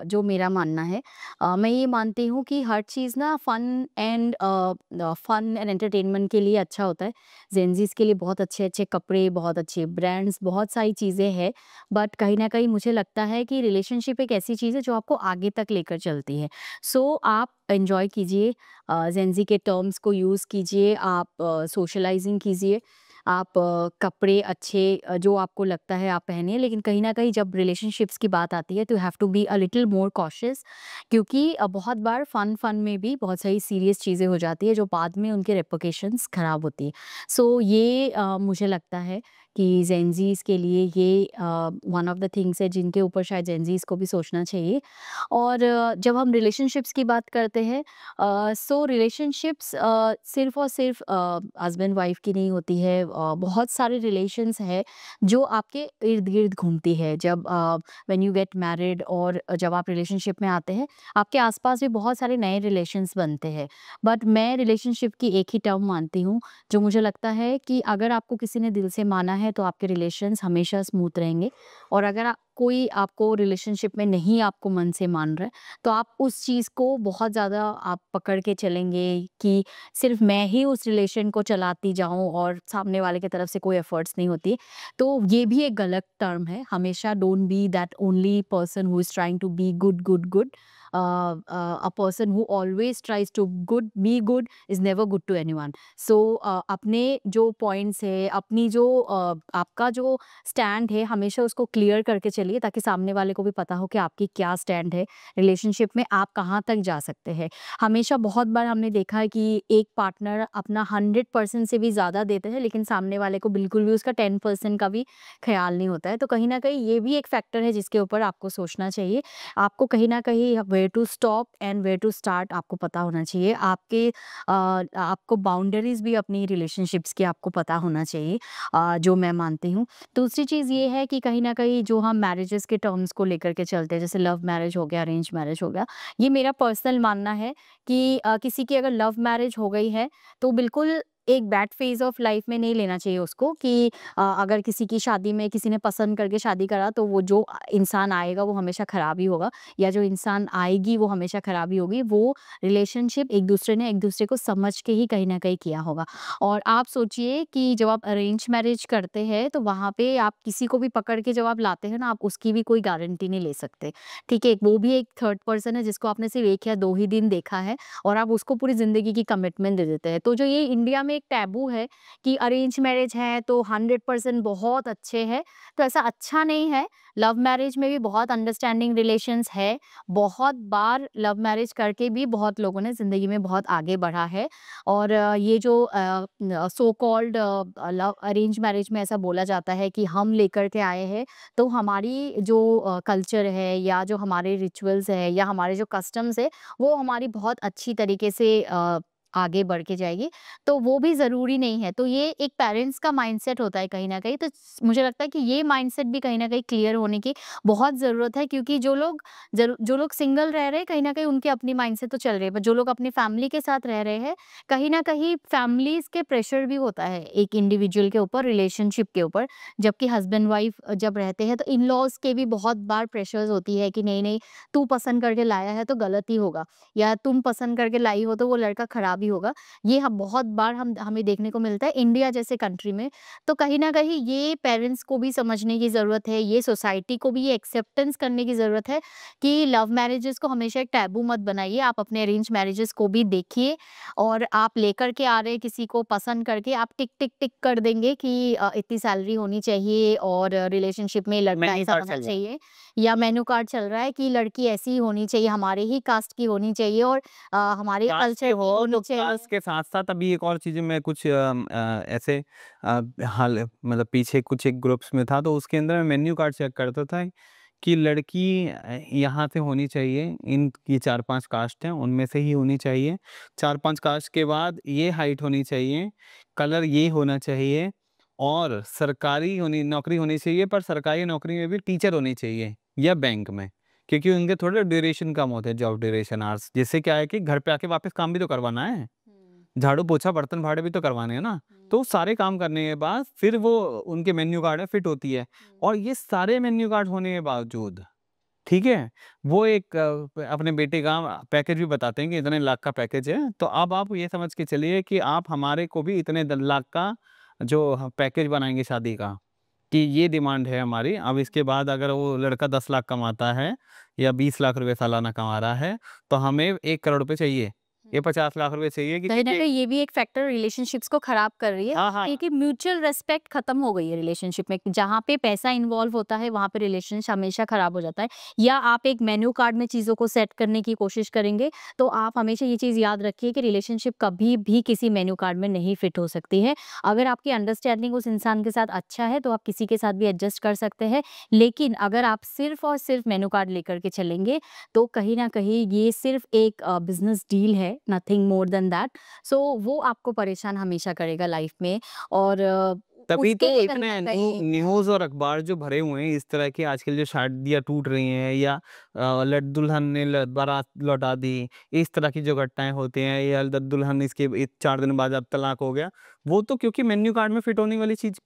जो मेरा मानना है, मैं ये मानती हूँ कि हर चीज़ ना फ़न एंड एंटरटेनमेंट के लिए अच्छा होता है। जेनज़ीज़ के लिए बहुत अच्छे-अच्छे कपड़े, बहुत अच्छे ब्रांड्स, बहुत सारी चीज़ें हैं। बट कहीं न कहीं मुझे लगता है कि रिलेशनशिप एक ऐसी चीज़ है जो आपको आगे तक लेकर चलती है। सो आप एन्जॉय कीजिए, जेनज़ी के टर्म्स को यूज़ कीजिए, आप सोशलाइज़िंग कीजिए, आप कपड़े अच्छे जो आपको लगता है आप पहनिए, लेकिन कहीं न कहीं जब रिलेशनशिप्स की बात आती है तो you have to be a little more cautious, क्योंकि बहुत बार फन में भी बहुत सारी सीरियस चीज़ें हो जाती है जो बाद में उनके रिperकशंस खराब होती है। सो ये मुझे लगता है कि जेनज़ीज़ के लिए ये वन ऑफ द थिंग्स है जिनके ऊपर शायद जेनज़ीज़ को भी सोचना चाहिए। और जब हम रिलेशनशिप्स की बात करते हैं, सो रिलेशनशिप्स सिर्फ़ और सिर्फ़ हस्बैंड वाइफ़ की नहीं होती है, बहुत सारे रिलेशंस हैं जो आपके इर्द-गिर्द घूमती है। जब व्हेन यू गेट मैरिड और जब आप रिलेशनशिप में आते हैं, आपके आस-पास भी बहुत सारे नए रिलेशंस बनते हैं। बट मैं रिलेशनशिप की एक ही टर्म मानती हूँ, जो मुझे लगता है कि अगर आपको किसी ने दिल से माना है, तो आपके रिलेशंस हमेशा स्मूथ रहेंगे। और अगर कोई आपको रिलेशनशिप में नहीं आपको मन से मान रहा है, तो आप उस चीज़ को बहुत ज़्यादा आप पकड़ के चलेंगे कि सिर्फ मैं ही उस रिलेशन को चलाती जाऊँ और सामने वाले की तरफ से कोई एफर्ट्स नहीं होती। तो ये भी एक गलत टर्म है। हमेशा don't be that only person who is trying to be good, good, good. A person who always tries to good be good is never good to anyone. So अपने जो पॉइंट्स है, अपनी जो आपका जो स्टैंड है, हमेशा उसको क्लियर करके चलिए, ताकि सामने वाले को भी पता हो कि आपकी क्या स्टैंड है, रिलेशनशिप में आप कहाँ तक जा सकते हैं। हमेशा बहुत बार हमने देखा है कि एक पार्टनर अपना 100% से भी ज़्यादा देते हैं, लेकिन सामने वाले को बिल्कुल भी उसका 10% का भी ख़्याल नहीं होता है। तो कहीं न कहीं ये भी एक फैक्टर है जिसके ऊपर आपको सोचना चाहिए। आपको कहीं न कहीं where to stop and where to start आपको पता होना चाहिए। आपको बाउंड्रीज़ भी अपनी रिलेशनशिप्स की आपको पता होना चाहिए, जो मैं मानती हूँ। दूसरी चीज़ ये है कि कहीं न कहीं जो हम मैरिजेज़ के टर्म्स को लेकर के चलते हैं, जैसे लव मैरिज हो गया, अरेंज मैरिज हो गया, ये मेरा पर्सनल मानना है कि किसी की अगर लव मैरिज हो गई है, तो बिल्कुल एक बैड फेज़ ऑफ लाइफ में नहीं लेना चाहिए उसको कि अगर किसी की शादी में किसी ने पसंद करके शादी करा, तो वो जो इंसान आएगा वो हमेशा खराब ही होगा, या जो इंसान आएगी वो हमेशा खराब ही होगी। वो रिलेशनशिप एक-दूसरे ने एक-दूसरे को समझ के ही कहीं न कहीं किया होगा। और आप सोचिए कि जब आप अरेंज मैरिज करते हैं, तो वहाँ पे आप किसी को भी पकड़ के जब आप लाते हैं ना, आप उसकी भी कोई गारंटी नहीं ले सकते, ठीक है? वो भी एक थर्ड पर्सन है जिसको आपने सिर्फ 1 या 2 ही दिन देखा है, और आप उसको पूरी ज़िंदगी की कमिटमेंट दे देते हैं। तो जो ये इंडिया में एक टैबू है कि अरेंज मैरिज है तो 100% बहुत अच्छे हैं, तो ऐसा अच्छा नहीं है। लव मैरिज में भी बहुत अंडरस्टैंडिंग रिलेशंस है। बहुत बार लव मैरिज करके भी बहुत लोगों ने ज़िंदगी में बहुत आगे बढ़ा है। और ये जो so called love arrange marriage में ऐसा बोला जाता है कि हम लेकर के आए हैं, तो हमारी जो कल्चर है, या जो हमारे रिचुअल्स है, या हमारे जो कस्टम्स है, वो हमारी बहुत अच्छी तरीके से आगे बढ़ के जाएगी। तो वो भी ज़रूरी नहीं है। तो ये एक पेरेंट्स का माइंडसेट होता है कहीं न कहीं। तो मुझे लगता है कि ये माइंडसेट भी कहीं न कहीं क्लियर होने की बहुत ज़रूरत है, क्योंकि जो लोग सिंगल रह रहे हैं, कहीं न कहीं उनकी अपनी माइंडसेट तो चल रही है, पर जो लोग अपनी फैमिली के साथ रह रहे हैं, कहीं न कहीं फैमिलीज़ के प्रेशर भी होता है एक इंडिविजुअल के ऊपर, रिलेशनशिप के ऊपर। जबकि हस्बैंड वाइफ जब रहते हैं, तो इन-लॉज़ के भी बहुत बार प्रेशर्स होती है कि नहीं-नहीं, तू पसंद करके लाया है तो गलत ही होगा, या तुम पसंद करके लाई हो तो वो लड़का खराब ही होगा। ये हम बहुत बार हमें देखने को मिलता है इंडिया जैसे कंट्री में। तो कहीं न कहीं ये पेरेंट्स को भी समझने की ज़रूरत है, ये सोसाइटी को भी ये एक्सेप्टेंस करने की ज़रूरत है कि लव मैरिजेज़ को हमेशा एक टैबू मत बनाइए। आप अपने अरेंज मैरिजेज़ को भी देखिए, और आप लेकर के आ रहे हैं किसी को पसंद करके, आप टिक, टिक, टिक कर देंगे कि इतनी सैलरी होनी चाहिए, और रिलेशनशिप में लड़का मेन्यू ऐसा कार्ड होना चल रहा है। चाहिए, या मेनू कार्ड चल रहा है कि लड़की ऐसी ही होनी चाहिए, हमारे ही कास्ट की होनी चाहिए, और हमारे कास्ट के कल्चर की हो होनी तो चाहिए। कास्ट के साथ-साथ अभी एक और चीज़ें मैं कुछ ऐसे हाल मतलब पीछे कुछ एक ग्रुप्स में था, तो उसके अंदर मैं मेन्यू कार्ड चेक करता था कि लड़की यहाँ से होनी चाहिए, इनकी 4-5 कास्ट हैं, उनमें से ही होनी चाहिए। 4-5 कास्ट के बाद ये हाइट होनी चाहिए, कलर ये होना चाहिए, और सरकारी होनी नौकरी होनी चाहिए, पर सरकारी नौकरी में भी टीचर होनी चाहिए या बैंक में। क्योंकि उनके थोड़े ड्यूरेशन कम होते हैं, जॉब ड्यूरेशन आवर्स। जिससे क्या है कि घर पे आके वापस काम भी तो करवाना है। हुँ, झाड़ू, पोछा, बर्तन भाड़े भी तो करवाने हैं ना। हुँ, तो सारे काम करने के बाद फिर वो उनके मेन्यू कार्ड में फिट होती है। हुँ, और ये सारे मेन्यू कार्ड होने के बावजूद, ठीक है? वो एक अपने बेटे का पैकेज भी बताते हैं कि इतने लाख का पैकेज है। तो अब आप ये समझ के चलिए कि आप हमारे को भी इतने द लाख का जो पैकेज बनाएँगे शादी का, कि ये डिमांड है हमारी। अब इसके बाद अगर वो लड़का 10 लाख कमाता है या 20 लाख रुपए सालाना कमा रहा है, तो हमें 1 करोड़ रुपए चाहिए। ये हुँ। 50 लाख रुपए चाहिए कि कहीं न क्योंकि कहीं ये भी एक फैक्टर रिलेशनशिप्स को खराब कर रही है, हाँ, हाँ। क्योंकि म्यूचुअल रिस्पेक्ट खत्म हो गई है रिलेशनशिप में। जहाँ पे पैसा इन्वॉल्व होता है, वहाँ पे रिलेशन हमेशा खराब हो जाता है। या आप एक मेन्यू कार्ड में चीज़ों को सेट करने की कोशिश करेंगे, तो आप हमेशा ये चीज़ याद रखिए कि रिलेशनशिप कभी भी किसी मेन्यू कार्ड में नहीं फिट हो सकती है। अगर आपकी अंडरस्टैंडिंग उस इंसान के साथ अच्छा है, तो आप किसी के साथ भी एडजस्ट कर सकते हैं। लेकिन अगर आप सिर्फ़ और सिर्फ़ मेन्यू कार्ड लेकर के चलेंगे, तो कहीं न कहीं ये सिर्फ़ एक बिज़नेस डील है, नथिंग मोर देन दैट। सो वो आपको परेशान हमेशा करेगा लाइफ में। और तभी उसके तो लिए कहीं इतने न कहीं न्यूज़ और अखबार जो भरे हुए हैं इस तरह की आजकल जो शादियाँ टूट रही हैं या दुल्हन ने बारात लौटा दी, इस तरह की जो घटनाएँ होती हैं या दुल्हन इसके 4 दिन बाद अब तलाक हो गया, वो तो क्योंकि मेन्यू कार्ड में फिट होने वाली चीज़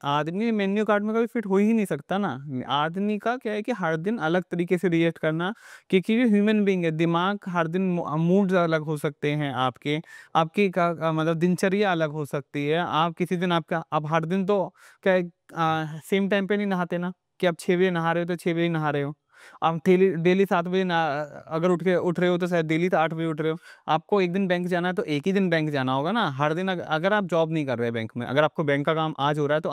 आदमी मेन्यू कार्ड में कभी फिट हो ही नहीं सकता ना। आदमी का क्या है कि हर दिन अलग तरीके से रिएक्ट करना, क्योंकि ये ह्यूमन बीइंग है, दिमाग हर दिन मूड्स अलग हो सकते हैं आपके। आपकी मतलब दिनचर्या अलग हो सकती है। आप किसी दिन आप हर दिन तो क्या है सेम टाइम पे नहीं नहाते ना, कि आप 6 बजे नहा रहे हो तो 6 बजे ही नहा रहे हो। आप डेली डेली 7 बजे अगर उठ रहे हो तो शायद डेली तो 8 बजे उठ रहे हो। आपको एक दिन बैंक जाना है तो एक ही दिन बैंक जाना होगा ना। हर दिन अगर आप जॉब नहीं कर रहे बैंक में, अगर आपको बैंक का काम आज हो रहा है तो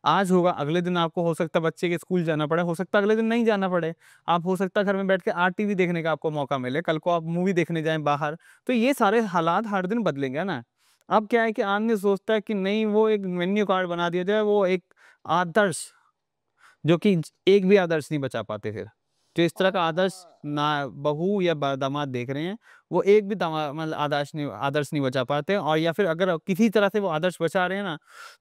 आज होगा, अगले दिन आपको हो सकता है बच्चे के स्कूल जाना पड़े, हो सकता है अगले दिन नहीं जाना पड़े। आप हो सकता है घर में बैठ के टीवी देखने का आपको मौका मिले, कल को आप मूवी देखने जाएँ बाहर। तो ये सारे हालात हर दिन बदलेंगे ना। अब क्या है कि आदमी सोचता है कि नहीं वो एक मेन्यू कार्ड बना दिया जाए, वो एक आदर्श, जो कि एक भी आदर्श नहीं बचा पाते फिर। जो इस तरह और का आदर्श ना बहू या दामाद देख रहे हैं, वो एक भी मतलब आदर्श नहीं बचा पाते, और या फिर अगर किसी तरह से वो आदर्श बचा रहे हैं ना,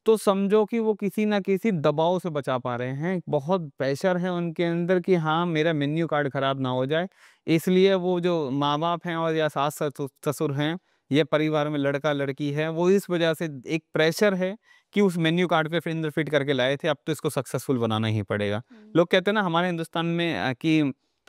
तो समझो कि वो किसी न किसी दबाव से बचा पा रहे हैं। बहुत प्रेशर है उनके अंदर कि हाँ, मेरा मेन्यू कार्ड खराब ना हो जाए। इसलिए वो जो माँ-बाप हैं और या सास-ससुर हैं, या परिवार में लड़का-लड़की है, वो इस वजह से एक प्रेशर है कि उस मेन्यू कार्ड पे फिर फिट करके लाए थे, अब तो इसको सक्सेसफुल बनाना ही पड़ेगा। हुँ। लोग कहते हैं ना हमारे हिंदुस्तान में कि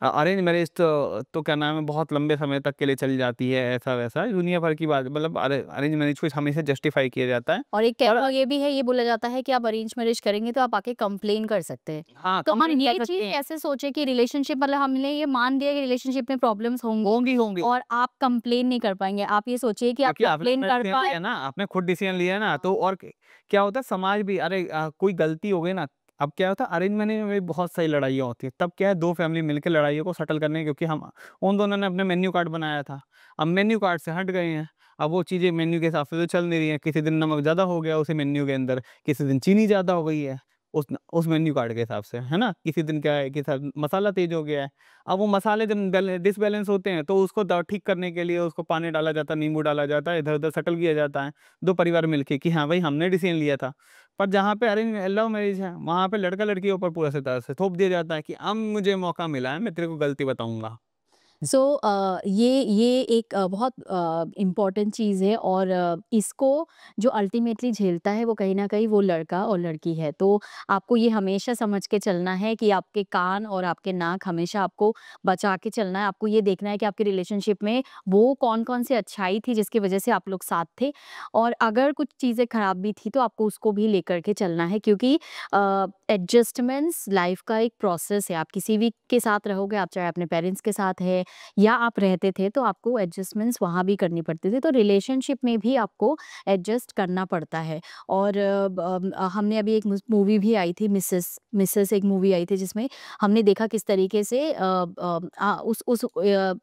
अरेंज मैरिज तो क्या नाम है बहुत लंबे समय तक के लिए चली जाती है, ऐसा-वैसा दुनिया भर की बात, मतलब अरेंज मैरिज को हमेशा जस्टिफाई किया जाता है। और एक पर कहना ये भी है, ये बोला जाता है कि आप अरेंज मैरिज करेंगे तो आप आके कंप्लेन कर सकते हैं। हाँ, तो हम कंप्लेंट कर ये सकते चीज़ हैं। कैसे सोचे कि रिलेशनशिप मतलब हमने ये मान लिया कि रिलेशनशिप में प्रॉब्लम्स होंगी होंगी, होंगी। और आप कंप्लेन नहीं कर पाएँगे। आप ये सोचिए कि आप क्योंकि आपने कंप्लेन अपना कर डिसीजन पाएँ। लिया ना, आपने खुद डिसीजन लिया ना, तो हाँ। और क्या होता है समाज भी अरे कोई गलती हो गई ना, अब क्या होता है अरेंज मैरिज में भी बहुत सारी लड़ाइयाँ होती हैं। तब क्या है 2 फैमिली मिलके लड़ाइयों को सेटल करने, क्योंकि हम उन दोनों ने अपने मेन्यू कार्ड बनाया था। अब मेन्यू कार्ड से हट गए हैं। अब वो चीज़ें मेन्यू के हिसाब से तो चल नहीं रही हैं। किसी दिन नमक ज़्यादा हो गया उसी मेन्यू के अंदर, किसी दिन चीनी ज़्यादा हो गई है उस मेन्यू कार्ड के हिसाब से, है ना? किसी दिन क्या है कि सर मसाला तेज़ हो गया है। अब वो मसाले जब डिसबैलेंस होते हैं तो उसको ठीक करने के लिए उसको पानी डाला जाता है, नींबू डाला जाता है, इधर-उधर सेटल किया जाता है, 2 परिवार मिलके कि हाँ भाई हमने डिसीजन लिया था। पर जहाँ पे अरेंज लव मैरिज है, वहाँ पे लड़का-लड़की के ऊपर पूरा तरह से थोप दिया जाता है कि अब मुझे मौका मिला है, मैं तेरे को गलती बताऊँगा। सो ये एक बहुत इम्पोर्टेंट चीज़ है और इसको जो अल्टीमेटली झेलता है वो कहीं न कहीं वो लड़का और लड़की है। तो आपको ये हमेशा समझ के चलना है कि आपके कान और आपके नाक हमेशा आपको बचा के चलना है। आपको ये देखना है कि आपके रिलेशनशिप में वो कौन-कौन सी अच्छाई थी जिसकी वज़ह से आप लोग साथ थे और अगर कुछ चीज़ें खराब भी थी तो आपको उसको भी लेकर के चलना है क्योंकि एडजस्टमेंट्स लाइफ़ का एक प्रोसेस है। आप किसी भी के साथ रहोगे, आप चाहे अपने पेरेंट्स के साथ है या आप रहते थे तो आपको एडजस्टमेंट्स वहाँ भी करनी पड़ती थी। तो रिलेशनशिप में भी आपको एडजस्ट करना पड़ता है और हमने अभी एक मूवी भी आई थी मिसेस मिसेस एक मूवी आई थी जिसमें हमने देखा किस तरीके से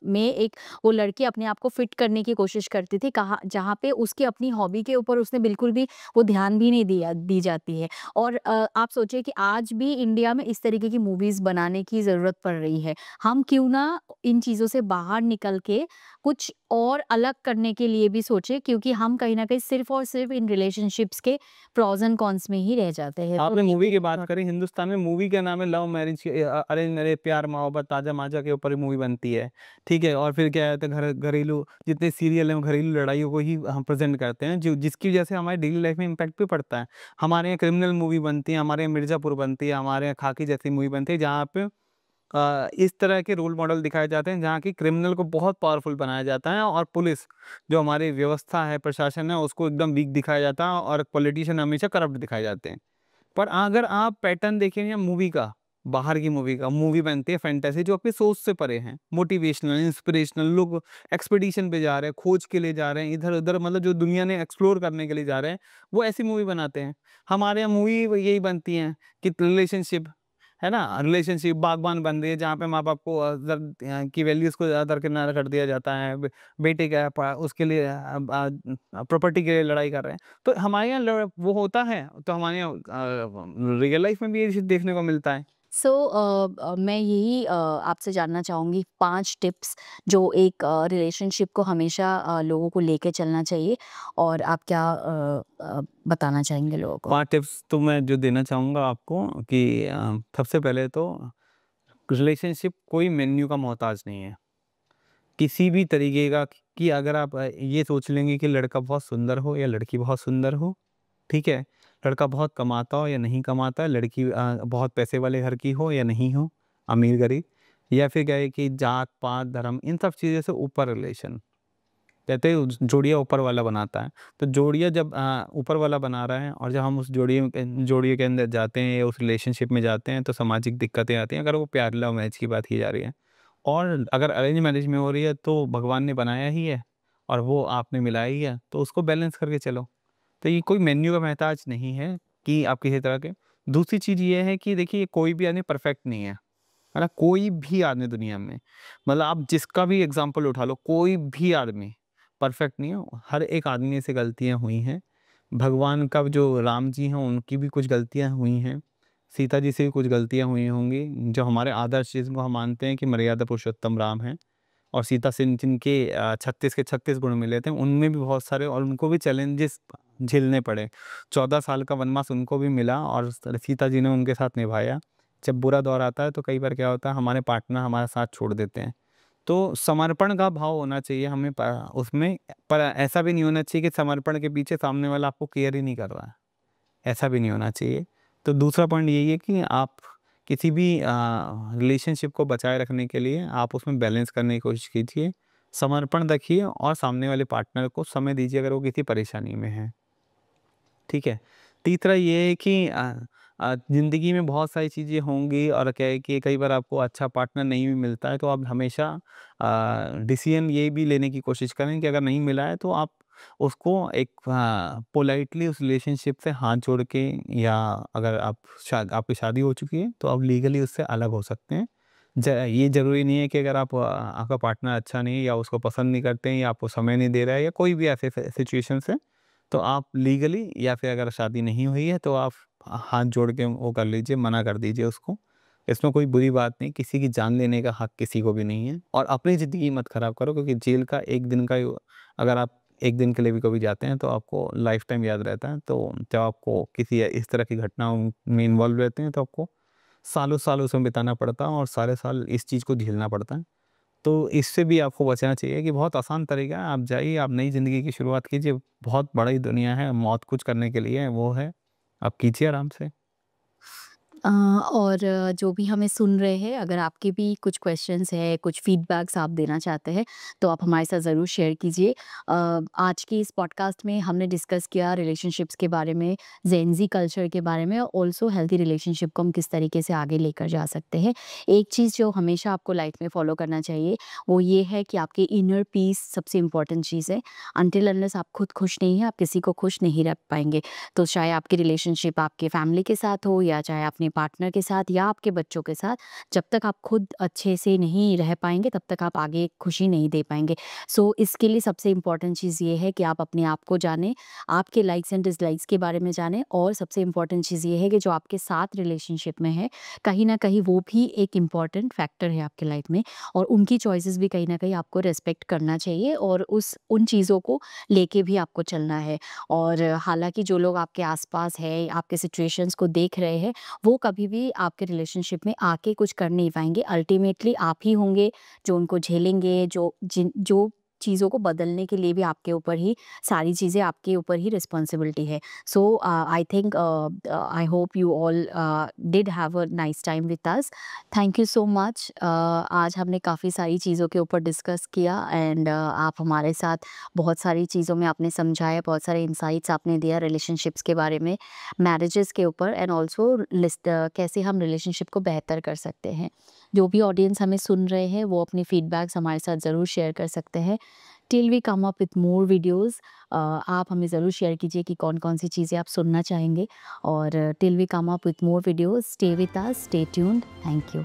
में एक वो लड़की अपने आप को फिट करने की कोशिश करती थी कहाँ जहाँ पे उसकी अपनी हॉबी के ऊपर उसने बिल्कुल भी वो ध्यान भी नहीं दी जाती है। और आप सोचिए कि आज भी इंडिया में इस तरीके की मूवीज़ बनाने की ज़रूरत पड़ रही है। हम क्यों ना इन चीज़ों से बाहर निकल के कुछ और अलग करने के लिए भी सोचें क्योंकि हम कहीं न कहीं सिर्फ़ और सिर्फ़ इन रिलेशनशिप्स के प्रोस एंड कॉन्स में ही रह जाते हैं। तो आपने ये मूवी भी की बात करी, हिंदुस्तान में मूवी का नाम है लव मैरिज अरेंज मैरिज, प्यार मोहब्बत ताजा माजा के ऊपर मूवी बनती है, ठीक है? और फिर क्या है तो घरेलू जितने सीरियल हैं वो घरेलू लड़ाइयों को ही हम प्रेज़ेंट करते हैं, जो जिसकी वजह से हमारी डेली लाइफ़ में इम्पैक्ट भी पड़ता है। हमारे यहाँ क्रिमिनल मूवी बनती है, हमारे यहाँ मिर्ज़ापुर बनती है, हमारे यहाँ खाकी जैसी मूवी बनती है, जहाँ पे इस तरह के रोल मॉडल दिखाए जाते हैं जहाँ की क्रिमिनल को बहुत पावरफुल बनाया जाता है, और पुलिस जो हमारी व्यवस्था है, प्रशासन है, उसको एकदम वीक दिखाया जाता है, और पॉलिटिशियन हमेशा करप्ट दिखाए जाते हैं। पर अगर आप पैटर्न देखेंगे मूवी का, बाहर की मूवी का, मूवी बनती है फैंटेसी जो अपनी सोच से परे हैं, मोटिवेशनल, इंस्पिरेशनल, लोग एक्सपीडिशन पे जा रहे हैं, खोज के लिए जा रहे हैं, इधर-उधर मतलब जो दुनिया ने एक्सप्लोर करने के लिए जा रहे हैं, वो ऐसी मूवी बनाते हैं। हमारे यहाँ मूवी यही बनती हैं कि रिलेशनशिप, है ना? रिलेशनशिप बागबान बन रही है जहाँ पे माँ-बाप को की वैल्यूज़ को ज़्यादा दरकिनार कर दिया जाता है। बेटे का उसके लिए प्रॉपर्टी के लिए लड़ाई कर रहे हैं। तो हमारे यहाँ वो होता है, तो हमारे यहाँ रियल लाइफ में भी ये चीज़ देखने को मिलता है। मैं यही आपसे जानना चाहूँगी 5 टिप्स जो एक रिलेशनशिप को हमेशा लोगों को लेके चलना चाहिए, और आप क्या बताना चाहेंगे लोगों को? 5 टिप्स तो मैं जो देना चाहूँगा आपको कि सबसे पहले तो रिलेशनशिप कोई मेन्यू का मोहताज नहीं है। किसी भी तरीके का कि अगर आप ये सोच लेंगे कि लड़का बहुत सुंदर हो या लड़की बहुत सुंदर हो, ठीक है? लड़का बहुत कमाता हो या नहीं कमाता, लड़की बहुत पैसे वाले घर की हो या नहीं हो, अमीर-गरीब, या फिर क्या है कि जात-पात, धर्म, इन सब चीज़ों से ऊपर रिलेशन। कहते हैं जोड़िया ऊपर वाला बनाता है। तो जोड़िया जब ऊपर वाला बना रहा है और जब हम उस जोड़िए के अंदर जाते हैं या उस रिलेशनशिप में जाते हैं तो सामाजिक दिक्कतें आती हैं, अगर वो प्यार लव मैरिज की बात की जा रही है। और अगर अरेंज मैरिज में हो रही है तो भगवान ने बनाया ही है और वो आपने मिलाया ही है, तो उसको बैलेंस करके चलो। तो ये कोई मेन्यू का मोहताज नहीं है कि आप किसी तरह के। दूसरी चीज़ ये है कि देखिए कोई भी आदमी परफेक्ट नहीं है ना? कोई भी आदमी दुनिया में, मतलब आप जिसका भी एग्ज़ाम्पल उठा लो, कोई भी आदमी परफेक्ट नहीं है। हर एक आदमी से गलतियाँ हुई हैं। भगवान का जो राम जी हैं उनकी भी कुछ गलतियाँ हुई हैं। सीता जी से भी कुछ गलतियाँ हुई होंगी। जो हमारे आदर्श जिनको हम मानते हैं कि मर्यादा पुरुषोत्तम राम हैं, और सीता से जिनके 36 के 36 गुण मिले थे, उनमें भी बहुत सारे और उनको भी चैलेंजेस झेलने पड़े। 14 साल का वनवास उनको भी मिला और सीता जी ने उनके साथ निभाया। जब बुरा दौर आता है तो कई बार क्या होता है, हमारे पार्टनर हमारा साथ छोड़ देते हैं। तो समर्पण का भाव होना चाहिए हमें उसमें, पर ऐसा भी नहीं होना चाहिए कि समर्पण के पीछे सामने वाला आपको केयर ही नहीं कर रहा है, ऐसा भी नहीं होना चाहिए। तो दूसरा पॉइंट यही है कि आप किसी भी रिलेशनशिप को बचाए रखने के लिए आप उसमें बैलेंस करने की कोशिश कीजिए, समर्पण रखिए और सामने वाले पार्टनर को समय दीजिए अगर वो किसी परेशानी में है। ठीक है। तीसरा ये है कि ज़िंदगी में बहुत सारी चीज़ें होंगी और क्या है कि कई बार आपको अच्छा पार्टनर नहीं भी मिलता है, तो आप हमेशा डिसीज़न ये भी लेने की कोशिश करें कि अगर नहीं मिला है तो आप उसको एक पोलाइटली उस रिलेशनशिप से हाथ जोड़ के, या अगर आपकी शादी हो चुकी है तो आप लीगली उससे अलग हो सकते हैं। ये ज़रूरी नहीं है कि अगर आपका पार्टनर अच्छा नहीं है या उसको पसंद नहीं करते हैं या आपको समय नहीं दे रहा है या कोई भी ऐसे सिचुएशंस है, तो आप लीगली या फिर अगर शादी नहीं हुई है तो आप हाथ जोड़ के वो कर लीजिए, मना कर दीजिए उसको। इसमें कोई बुरी बात नहीं, किसी की जान लेने का हक किसी को भी नहीं है और अपनी ज़िंदगी मत खराब करो, क्योंकि जेल का 1 दिन का अगर आप 1 दिन के लिए भी कभी जाते हैं तो आपको लाइफ टाइम याद रहता है। तो जब आपको किसी इस तरह की घटनाओं में इन्वॉल्व रहते हैं तो आपको सालों-साल उसमें बिताना पड़ता है और सारे साल इस चीज़ को झेलना पड़ता है। तो इससे भी आपको बचना चाहिए कि बहुत आसान तरीका है, आप जाइए, आप नई ज़िंदगी की शुरुआत कीजिए। बहुत बड़ी दुनिया है, मौत कुछ करने के लिए है, वो है, आप कीजिए आराम से। और जो भी हमें सुन रहे हैं, अगर आपके भी कुछ क्वेश्चंस हैं, कुछ फीडबैक्स आप देना चाहते हैं, तो आप हमारे साथ ज़रूर शेयर कीजिए। आज की इस पॉडकास्ट में हमने डिस्कस किया रिलेशनशिप्स के बारे में, जेन ज़ी कल्चर के बारे में, और ऑल्सो हेल्थी रिलेशनशिप को हम किस तरीके से आगे लेकर जा सकते हैं। एक चीज़ जो हमेशा आपको लाइफ में फॉलो करना चाहिए, वो ये है कि आपकी इनर पीस सबसे इम्पोर्टेंट चीज़ है। अनटिल अनलेस आप खुद खुश नहीं हैं, आप किसी को खुश नहीं रख पाएँगे। तो चाहे आपकी रिलेशनशिप आपके फैमिली के साथ हो या चाहे अपने पार्टनर के साथ या आपके बच्चों के साथ, जब तक आप खुद अच्छे से नहीं रह पाएँगे तब तक आप आगे खुशी नहीं दे पाएँगे। सो इसके लिए सबसे इम्पोर्टेंट चीज़ ये है कि आप अपने आप को जानें, आपके लाइक्स एंड डिसलाइक्स के बारे में जानें, और सबसे इम्पोर्टेंट चीज़ ये है कि जो आपके साथ रिलेशनशिप में है, कहीं न कहीं वो भी एक इम्पोर्टेंट फैक्टर है आपकी लाइफ में, और उनकी चॉइसेस भी कहीं न कहीं आपको रिस्पेक्ट करना चाहिए और उस उन चीज़ों को लेके भी आपको चलना है। और हालाँकि जो लोग आपके आस-पास हैं, आपके सिचुएशंस को देख रहे हैं, वो कभी भी आपके रिलेशनशिप में आके कुछ कर नहीं पाएँगे। अल्टीमेटली आप ही होंगे जो उनको झेलेंगे, जो चीज़ों को बदलने के लिए भी आपके ऊपर ही सारी चीज़ें आपके ऊपर ही रिस्पॉन्सिबिलिटी है। So I think I hope you all did have a nice time with us. Thank you so much. आज हमने काफ़ी सारी चीज़ों के ऊपर डिस्कस किया, एंड आप हमारे साथ बहुत सारी चीज़ों में आपने समझाया, बहुत सारे इंसाइट्स आपने दिया रिलेशनशिप्स के बारे में, मैरिजेस के ऊपर, एंड ऑल्सो कैसे हम रिलेशनशिप को बेहतर कर सकते हैं। जो भी ऑडियंस हमें सुन रहे हैं वो अपने फीडबैक्स हमारे साथ ज़रूर शेयर कर सकते हैं। Till we come up with more videos, आप हमें ज़रूर शेयर कीजिए कि कौन-कौन सी चीज़ें आप सुनना चाहेंगे, और till we come up with more videos, stay with us, stay tuned. Thank you.